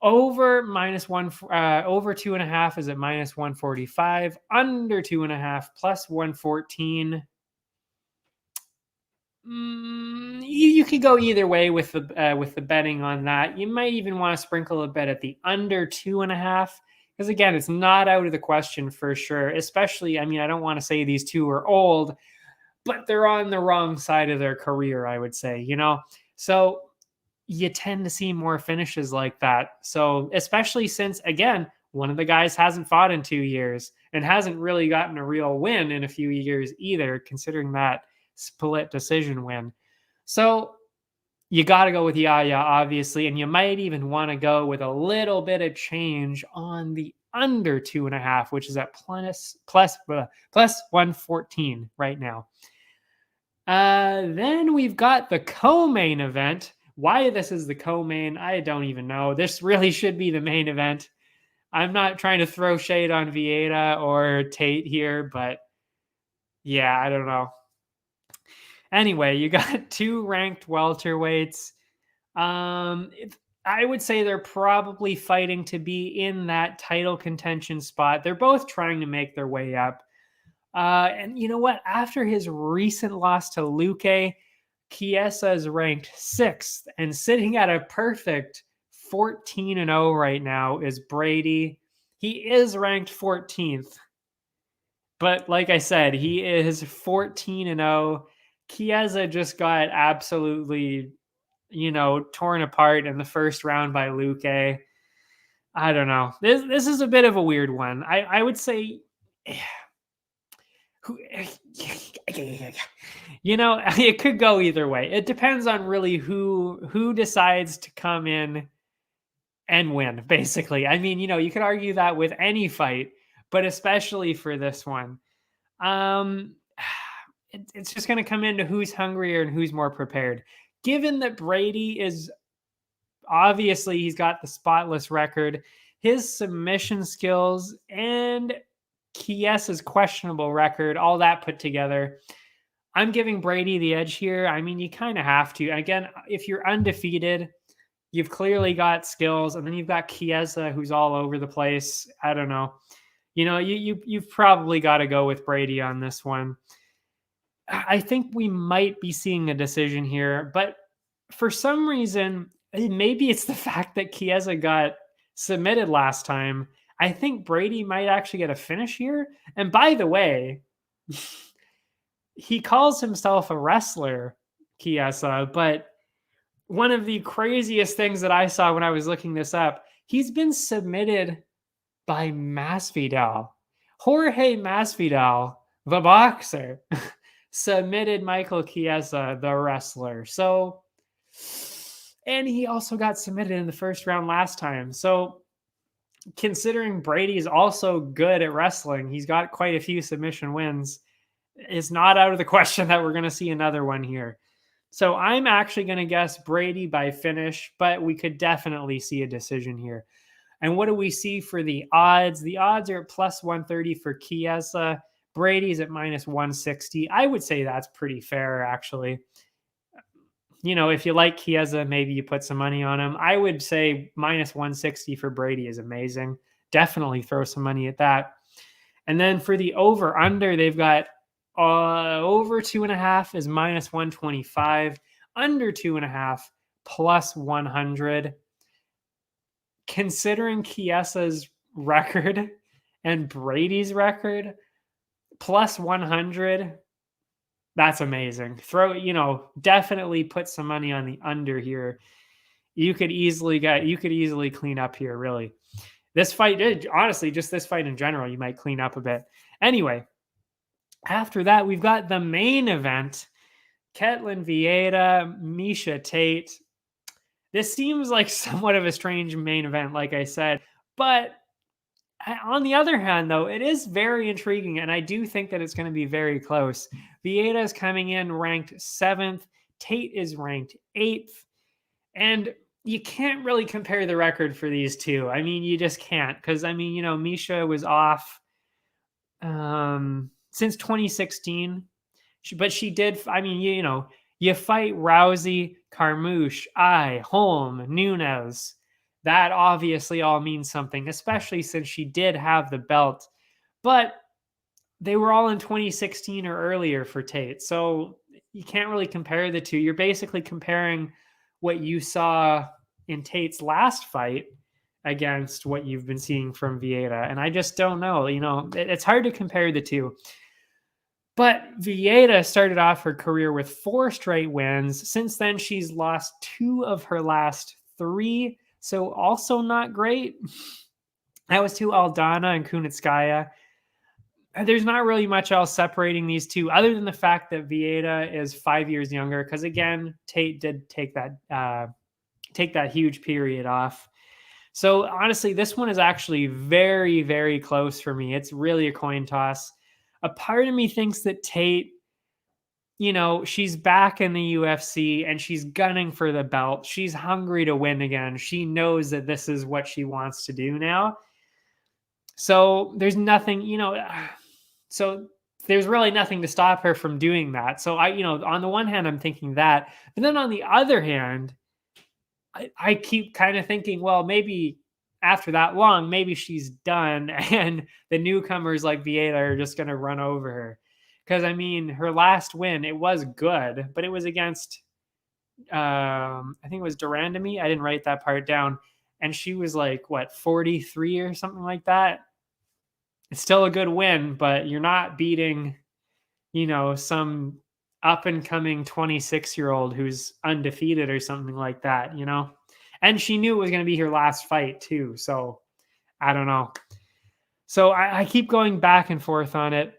S1: over 2.5 is at minus 145, under 2.5 plus 114. You could go either way with the betting on that. You might even want to sprinkle a bet at the under 2.5, because again, it's not out of the question for sure. Especially, I mean, I don't want to say these two are old, but they're on the wrong side of their career, I would say, So you tend to see more finishes like that. So especially since, again, one of the guys hasn't fought in 2 years and hasn't really gotten a real win in a few years either, considering that split decision win. So you got to go with Yaya, obviously, and you might even want to go with a little bit of change on the under 2.5, which is at plus 114 right now. Then we've got the co-main event. Why this is the co-main, I don't even know. This really should be the main event. I'm not trying to throw shade on Vieira or Tate here, but yeah, I don't know. Anyway, you got 2 ranked welterweights. I would say they're probably fighting to be in that title contention spot. They're both trying to make their way up. And you know what? After his recent loss to Luque, Chiesa is ranked 6th, and sitting at a perfect 14-0 right now is Brady. He is ranked 14th. But like I said, he is 14-0. Chiesa just got absolutely, torn apart in the first round by Luque. I don't know. This is a bit of a weird one. I would say You know, it could go either way. It depends on really who decides to come in and win, basically. I mean, you know, you could argue that with any fight, but especially for this one. Um, it's just going to come into who's hungrier and who's more prepared. Given that Brady is obviously he's got the spotless record, his submission skills and Chiesa's questionable record, all that put together, I'm giving Brady the edge here. I mean, you kind of have to. Again, if you're undefeated, you've clearly got skills, and then you've got Chiesa, who's all over the place. I don't know. You know, you've probably got to go with Brady on this one. I think we might be seeing a decision here, but for some reason, maybe it's the fact that Chiesa got submitted last time. I think Brady might actually get a finish here. And by the way, he calls himself a wrestler, Chiesa, but one of the craziest things that I saw when I was looking this up, he's been submitted by Masvidal. Jorge Masvidal, the boxer, submitted Michael Chiesa, the wrestler. So, and he also got submitted in the first round last time. So, considering Brady is also good at wrestling, he's got quite a few submission wins. It's not out of the question that we're going to see another one here. So I'm actually going to guess Brady by finish, but we could definitely see a decision here. And what do we see for the odds? The odds are at plus 130 for Chiesa. Brady's at minus 160. I would say that's pretty fair, actually. You know, if you like Chiesa, maybe you put some money on him. I would say minus 160 for Brady is amazing. Definitely throw some money at that. And then for the over-under, they've got over 2.5 is minus 125. Under 2.5 plus 100. Considering Chiesa's record and Brady's record, plus 100, that's amazing. Definitely put some money on the under here. You could easily clean up here, really. This fight, honestly, just this fight in general, you might clean up a bit. Anyway, after that, we've got the main event. Ketlin Vieira, Miesha Tate. This seems like somewhat of a strange main event, like I said. But on the other hand, though, it is very intriguing, and I do think that it's going to be very close. Vieira is coming in ranked 7th. Tate is ranked 8th. And you can't really compare the record for these two. I mean, you just can't. Because, I mean, Miesha was off since 2016. But she did, I mean, you fight Rousey, Carmouche, Holm, Nunes. That obviously all means something, especially since she did have the belt. But they were all in 2016 or earlier for Tate. So you can't really compare the two. You're basically comparing what you saw in Tate's last fight against what you've been seeing from Vieira. And I just don't know. It's hard to compare the two. But Vieira started off her career with 4 straight wins. Since then, she's lost 2 of her last 3. So also not great. That was to Aldana and Kunitskaya. There's not really much else separating these two other than the fact that Vieira is 5 years younger. Because again, Tate did take that huge period off. So honestly, this one is actually very, very close for me. It's really a coin toss. A part of me thinks that Tate, she's back in the UFC and she's gunning for the belt. She's hungry to win again. She knows that this is what she wants to do now. So there's nothing, so there's really nothing to stop her from doing that. So on the one hand, I'm thinking that, but then on the other hand, I keep kind of thinking, well, maybe after that long, maybe she's done and the newcomers like Vieira are just going to run over her. Because, I mean, her last win, it was good, but it was against, I think it was Durandamy. I didn't write that part down. And she was like, 43 or something like that? It's still a good win, but you're not beating, some up-and-coming 26-year-old who's undefeated or something like that, And she knew it was going to be her last fight, too. So, I don't know. So, I keep going back and forth on it.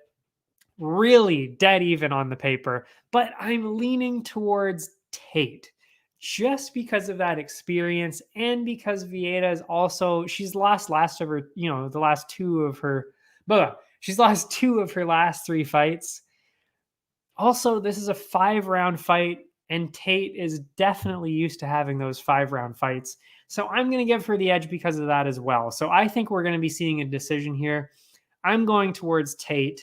S1: really dead even on the paper, but I'm leaning towards Tate just because of that experience and because Vieta is also, she's lost last of her, the last two of her, she's lost two of her last three fights. Also, this is a 5-round fight, and Tate is definitely used to having those 5-round fights. So I'm going to give her the edge because of that as well. So I think we're going to be seeing a decision here. I'm going towards Tate,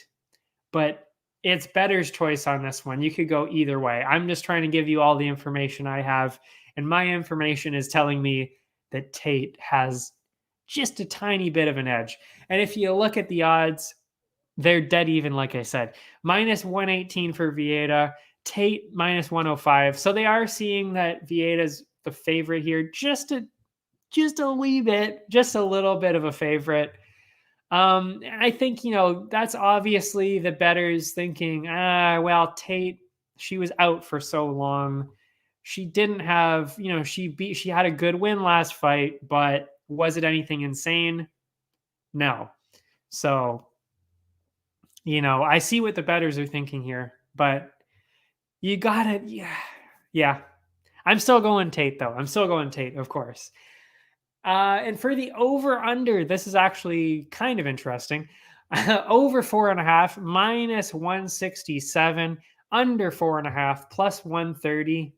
S1: but it's Better's choice on this one. You could go either way. I'm just trying to give you all the information I have, and my information is telling me that Tate has just a tiny bit of an edge. And if you look at the odds, they're dead even, like I said. Minus 118 for Vieta, Tate minus 105. So they are seeing that Vieta's the favorite here, just a wee bit, just a little bit of a favorite. I think, that's obviously the bettors thinking, well, Tate, she was out for so long. She didn't have, she had a good win last fight, but was it anything insane? No. So, I see what the bettors are thinking here, but you got it. Yeah. I'm still going Tate, though. I'm still going Tate, of course. And for the over-under, this is actually kind of interesting. Over 4.5, minus 167, under 4.5, plus 130.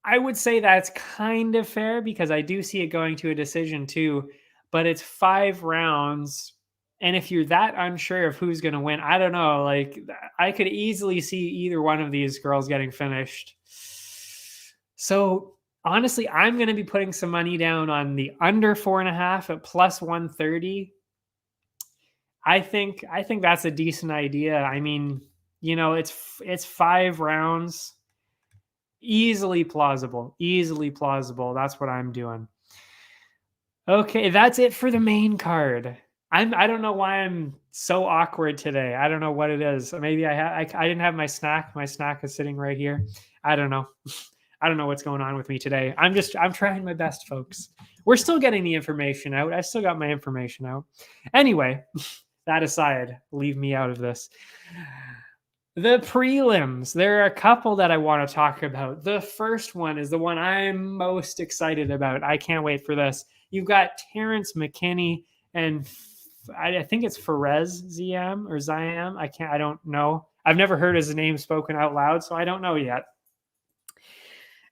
S1: I would say that's kind of fair because I do see it going to a decision too, but it's 5 rounds. And if you're that unsure of who's going to win, I don't know. Like, I could easily see either one of these girls getting finished. So honestly, I'm going to be putting some money down on the under 4.5 at plus 130. I think that's a decent idea. I mean, it's 5 rounds. Easily plausible. That's what I'm doing. Okay, that's it for the main card. I don't know why I'm so awkward today. I don't know what it is. Maybe I didn't have my snack. My snack is sitting right here. I don't know. I don't know what's going on with me today. I'm trying my best, folks. We're still getting the information out. I still got my information out. Anyway, that aside, leave me out of this. The prelims. There are a couple that I want to talk about. The first one is the one I'm most excited about. I can't wait for this. You've got Terrence McKinney and I think it's Fares Ziam or Ziam. I don't know. I've never heard his name spoken out loud, so I don't know yet.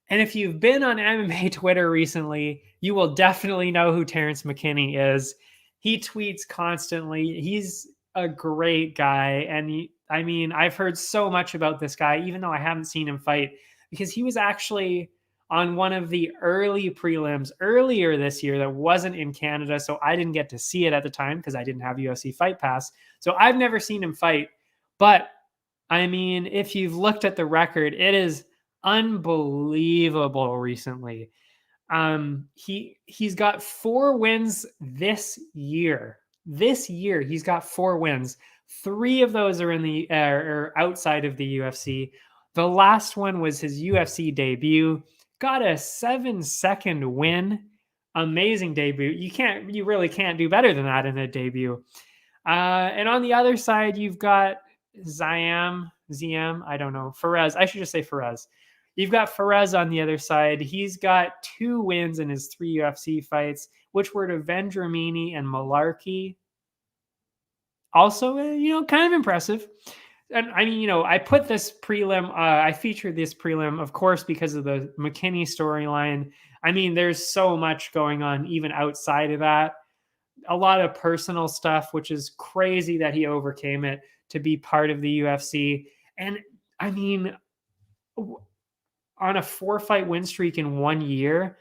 S1: And if you've been on MMA Twitter recently, you will definitely know who Terrence McKinney is. He tweets constantly. He's a great guy. And I've heard so much about this guy, even though I haven't seen him fight, because he was actually on one of the early prelims earlier this year that wasn't in Canada. So I didn't get to see it at the time because I didn't have UFC Fight Pass. So I've never seen him fight. But if you've looked at the record, it is unbelievable recently. He's got 4 wins this year. He's got 4 wins. 3 of those are in the or outside of the UFC. The last one was his UFC debut. Got a 7-second win. Amazing debut. You really can't do better than that in a debut. And on the other side, you've got Ziam, I don't know, Fares. I should just say Fares. You've got Fares on the other side. He's got 2 wins in his 3 UFC fights, which were to Vendramini and Malarkey. Also, kind of impressive. And I put this prelim, I featured this prelim, of course, because of the McKinney storyline. There's so much going on even outside of that. A lot of personal stuff, which is crazy that he overcame it to be part of the UFC. And on a 4-fight win streak in 1 year,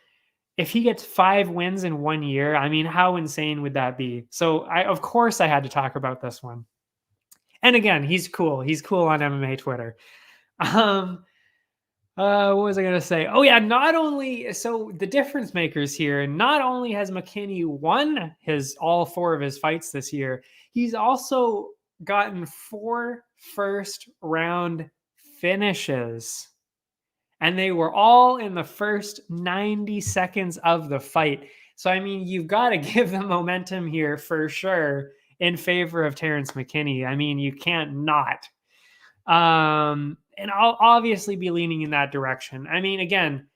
S1: if he gets 5 wins in 1 year, how insane would that be? So of course I had to talk about this one. And again, he's cool. He's cool on MMA Twitter. What was I going to say? Oh yeah, so the difference makers here, not only has McKinney won all 4 of his fights this year, he's also gotten 4 first-round finishes. And they were all in the first 90 seconds of the fight. So, you've got to give them momentum here for sure. in favor of Terrence McKinney. I mean, you can't not. And I'll obviously be leaning in that direction. I mean, again,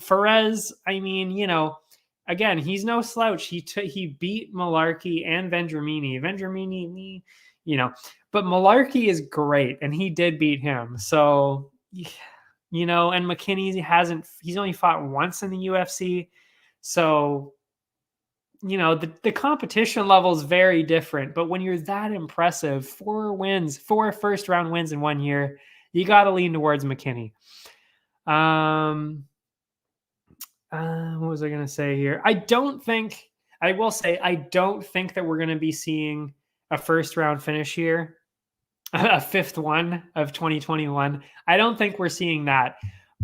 S1: Ferez, I mean, you know, again, he's no slouch. He beat Malarkey and Vendramini, you know, but Malarkey is great, and he did beat him. So, you know, and McKinney he's only fought once in the UFC. So, you know, the competition level is very different. But when you're that impressive, 4 first round wins in 1 year, you got to lean towards McKinney. What was I going to say here? I don't think that we're going to be seeing a first round finish here, a 5th one of 2021. I don't think we're seeing that.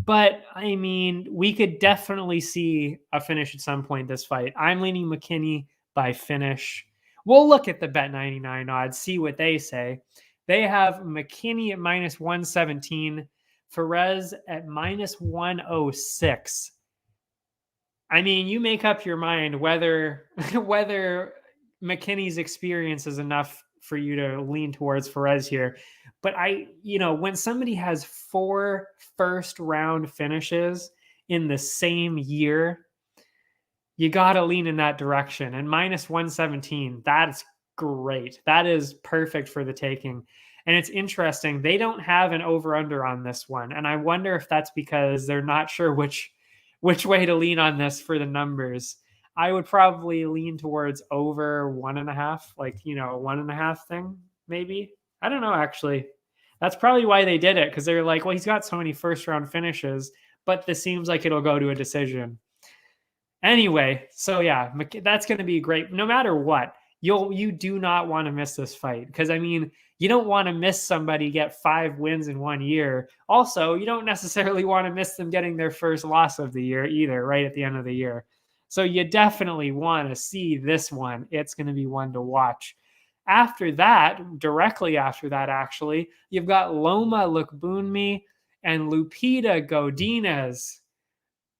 S1: But, I mean, we could definitely see a finish at some point this fight. I'm leaning McKinney by finish. We'll look at the Bet99 odds, see what they say. They have McKinney at -117, Ferez at -106. I mean, you make up your mind whether McKinney's experience is enough for you to lean towards Ferez here. But when somebody has 4 first-round finishes in the same year, you got to lean in that direction. And -117, that's great. That is perfect for the taking. And it's interesting. They don't have an over-under on this one. And I wonder if that's because they're not sure which way to lean on this for the numbers. I would probably lean towards over 1.5, like, a 1.5 thing, maybe. I don't know, actually. That's probably why they did it, because they're like, well, he's got so many first-round finishes, but this seems like it'll go to a decision. Anyway, so yeah, that's going to be great. No matter what, you do not want to miss this fight, because, I mean, you don't want to miss somebody get 5 wins in 1 year. Also, you don't necessarily want to miss them getting their first loss of the year either, right at the end of the year. So you definitely want to see this one. It's going to be one to watch. After that, directly after that, actually, you've got Loma Lukbunmi and Lupita Godinez,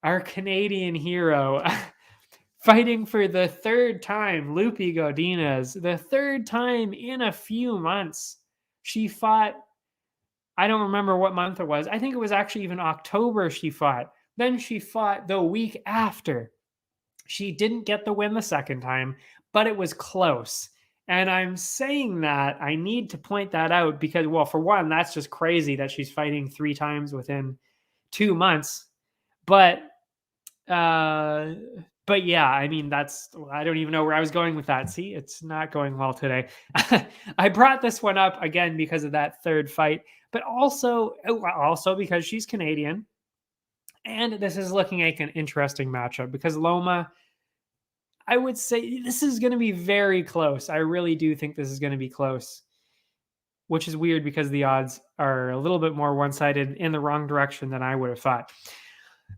S1: our Canadian hero, fighting for the 3rd time. Lupi Godinez, the 3rd time in a few months. She fought, I don't remember what month it was. I think it was actually even October she fought. Then she fought the week after. She didn't get the win the 2nd time, but it was close. And I'm saying that, I need to point that out because, well, for one, that's just crazy that she's fighting 3 times within 2 months. But yeah, I mean, I don't even know where I was going with that. See, it's not going well today. I brought this one up again because of that 3rd fight, but also because she's Canadian. And this is looking like an interesting matchup because Loma, I would say this is going to be very close. I really do think this is going to be close, which is weird because the odds are a little bit more one-sided in the wrong direction than I would have thought.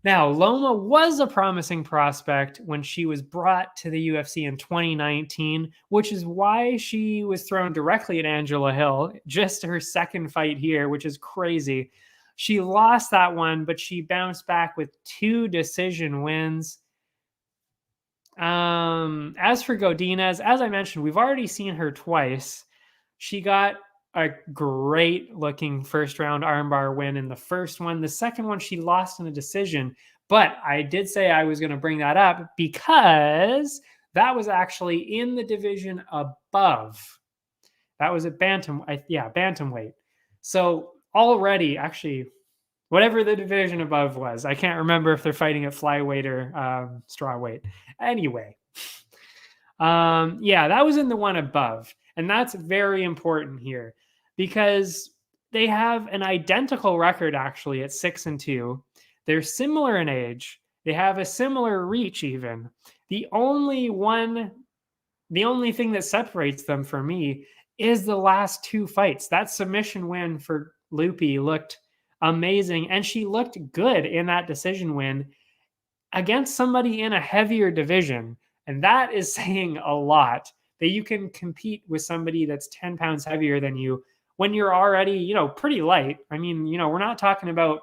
S1: Now, Loma was a promising prospect when she was brought to the UFC in 2019, which is why she was thrown directly at Angela Hill, just her 2nd fight here, which is crazy. She lost that one, but she bounced back with 2 decision wins. As for Godinez, as I mentioned, we've already seen her twice. She got a great looking 1st round armbar win in the 1st one. The 2nd one, she lost in a decision, but I did say I was going to bring that up because that was actually in the division above. That was at bantamweight. So already, actually, whatever the division above was, I can't remember if they're fighting at flyweight or strawweight. Anyway, that was in the one above. And that's very important here because they have an identical record actually at 6-2. They're similar in age. They have a similar reach even. The only thing that separates them for me is the last 2 fights. That submission win for Lupi looked amazing, and she looked good in that decision win against somebody in a heavier division. And that is saying a lot, that you can compete with somebody that's 10 pounds heavier than you when you're already, pretty light. I mean, we're not talking about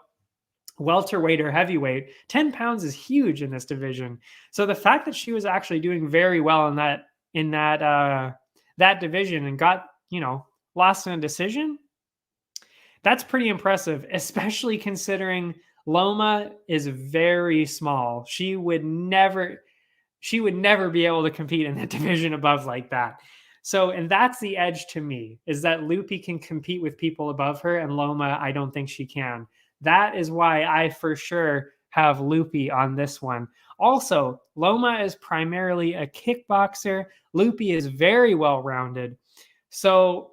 S1: welterweight or heavyweight, 10 pounds is huge in this division. So the fact that she was actually doing very well in that division and got, lost in a decision, that's pretty impressive, especially considering Loma is very small. She would never be able to compete in that division above like that. So, and that's the edge to me, is that Lupi can compete with people above her, and Loma, I don't think she can. That is why I for sure have Lupi on this one. Also, Loma is primarily a kickboxer. Lupi is very well-rounded. So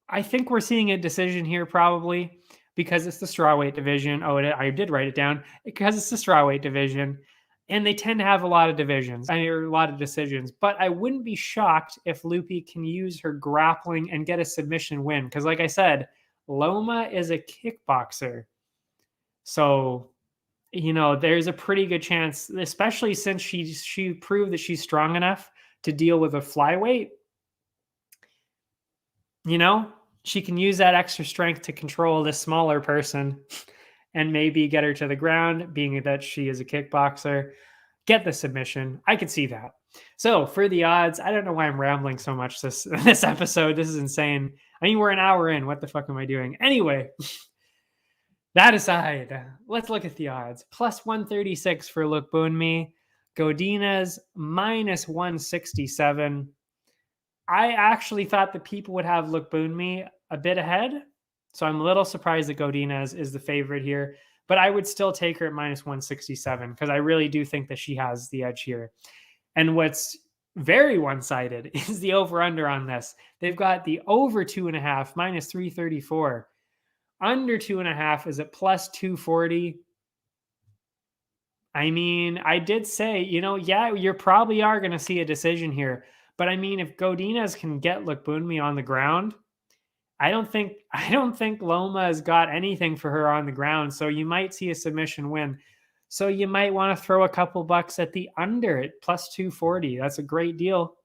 S1: I think we're seeing a decision here probably because it's the strawweight division. Oh, I did write it down. Because it's the strawweight division. And they tend to have a lot of a lot of decisions. But I wouldn't be shocked if Lupi can use her grappling and get a submission win. Because like I said, Loma is a kickboxer. So, there's a pretty good chance, especially since she proved that she's strong enough to deal with a flyweight. She can use that extra strength to control this smaller person and maybe get her to the ground, being that she is a kickboxer, get the submission. I could see that. So for the odds, I don't know why I'm rambling so much this episode. This is insane. I mean, we're an hour in. What the fuck am I doing? Anyway, that aside, let's look at the odds. Plus 136 for Lukbunmi. Godinez minus 167. I actually thought that people would have Lukbunmi a bit ahead. So I'm a little surprised that Godinez is the favorite here. But I would still take her at minus 167 because I really do think that she has the edge here. And what's very one-sided is the over-under on this. They've got the over 2.5, minus 334. Under 2.5 is at plus 240. I mean, I did say, you probably are going to see a decision here. But I mean, if Godinez can get Lukbunmi on the ground, I don't think Loma has got anything for her on the ground. So you might see a submission win. So you might want to throw a couple bucks at the under at plus 240. That's a great deal.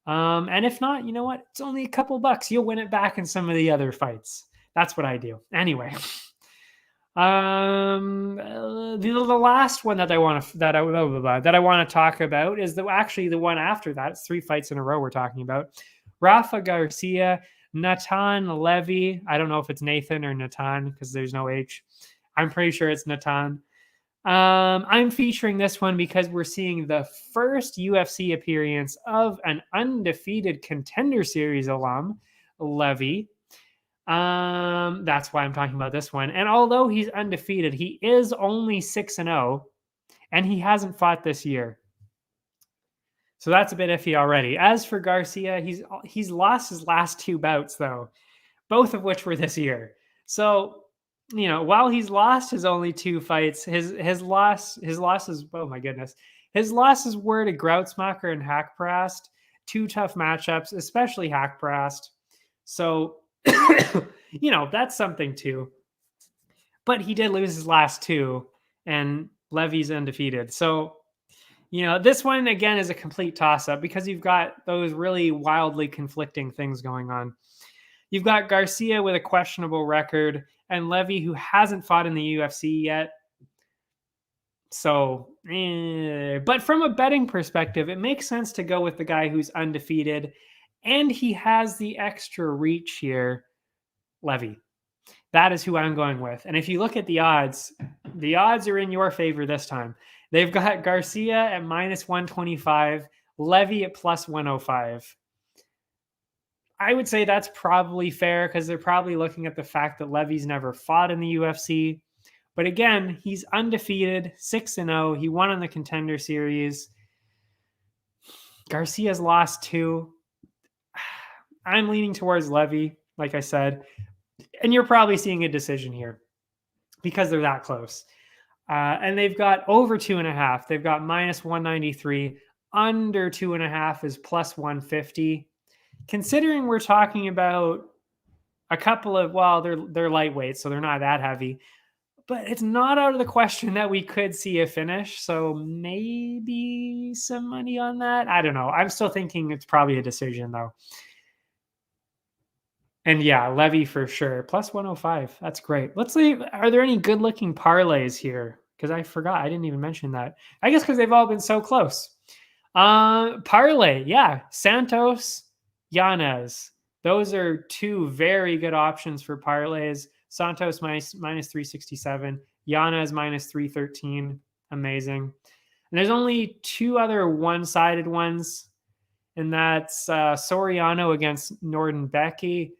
S1: And if not, you know what? It's only a couple bucks. You'll win it back in some of the other fights. That's what I do. Anyway. The last one that I want to talk about is actually the one after that. It's 3 fights in a row we're talking about. Rafa Garcia, Natan Levy. I don't know if it's Nathan or Natan because there's no H. I'm pretty sure it's Natan. I'm featuring this one because we're seeing the first UFC appearance of an undefeated Contender Series alum, Levy. That's why I'm talking about this one. And although he's undefeated, he is only 6-0 and he hasn't fought this year. So that's a bit iffy already. As for Garcia, he's lost his last 2 bouts though, both of which were this year. So, while he's lost his only 2 fights, his losses, oh my goodness. His losses were to Grautzmacher and Hackprast, 2 tough matchups, especially Hackprast. So that's something too. But he did lose his last 2, and Levy's undefeated. So, this one, again, is a complete toss-up because you've got those really wildly conflicting things going on. You've got Garcia with a questionable record and Levy who hasn't fought in the UFC yet. So, but from a betting perspective, it makes sense to go with the guy who's undefeated and he has the extra reach here, Levy. That is who I'm going with. And if you look at the odds are in your favor this time. They've got Garcia at minus 125, Levy at plus 105. I would say that's probably fair because they're probably looking at the fact that Levy's never fought in the UFC. But again, he's undefeated, 6-0. He won in the Contender Series. Garcia's lost 2. I'm leaning towards Levy, like I said. And you're probably seeing a decision here because they're that close. And they've got over 2.5. They've got minus 193. Under 2.5 is plus 150. Considering we're talking about a couple of, they're lightweight, so they're not that heavy. But it's not out of the question that we could see a finish. So maybe some money on that. I don't know. I'm still thinking it's probably a decision, though. And yeah, Levy for sure. Plus 105. That's great. Let's see. Are there any good looking parlays here? Because I forgot. I didn't even mention that. I guess because they've all been so close. Parlay. Yeah. Santos, Yanez. Those are two very good options for parlays. Santos minus 367. Yanez minus 313. Amazing. And there's only two other one-sided ones. And that's Soriano against Norden Becky.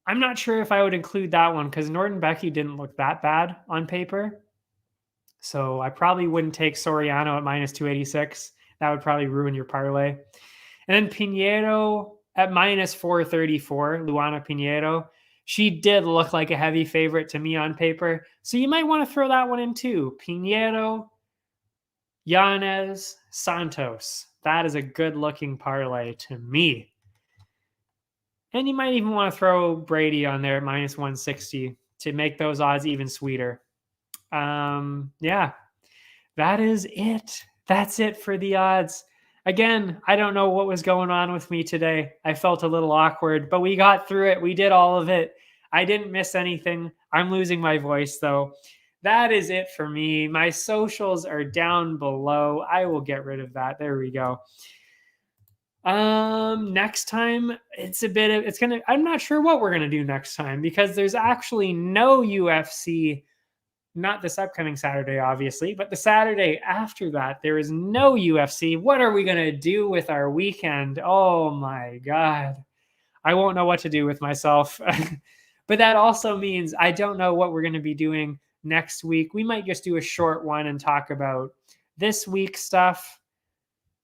S1: I'm not sure if I would include that one because Norden Becky didn't look that bad on paper. So I probably wouldn't take Soriano at minus 286. That would probably ruin your parlay. And then Pinheiro at minus 434, Luana Pinheiro. She did look like a heavy favorite to me on paper. So you might want to throw that one in too. Pinheiro, Yanez, Santos. That is a good looking parlay to me. And you might even want to throw Brady on there at minus 160 to make those odds even sweeter. Yeah, that is it. That's it for the odds. Again, I don't know what was going on with me today. I felt a little awkward, but we got through it. We did all of it. I didn't miss anything. I'm losing my voice though. That is it for me. My socials are down below. I will get rid of that. There we go. Next time I'm not sure what we're gonna do next time because there's actually no UFC, not this upcoming Saturday, obviously, but the Saturday after that, there is no UFC. What are we gonna do with our weekend? Oh my God. I won't know what to do with myself. But that also means I don't know what we're gonna be doing next week. We might just do a short one and talk about this week's stuff.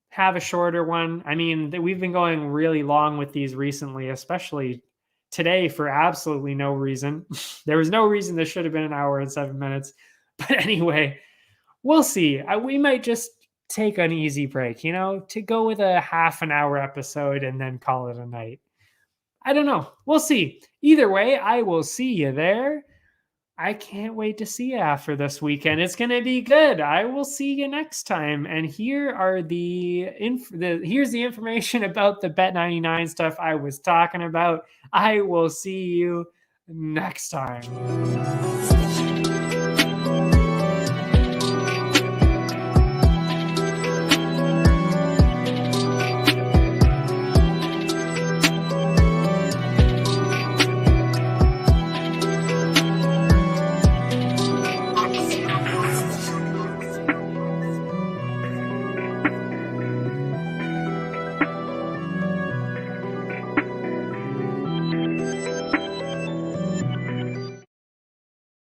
S1: Have a shorter one. I mean, we've been going really long with these recently, especially today for absolutely no reason. There was no reason this should have been an hour and 7 minutes. But anyway, we'll see. We might just take an easy break, to go with a half an hour episode and then call it a night. I don't know. We'll see. Either way, I will see you there. I can't wait to see you after this weekend. It's going to be good. I will see you next time. And here are here's the information about the Bet99 stuff I was talking about. I will see you next time.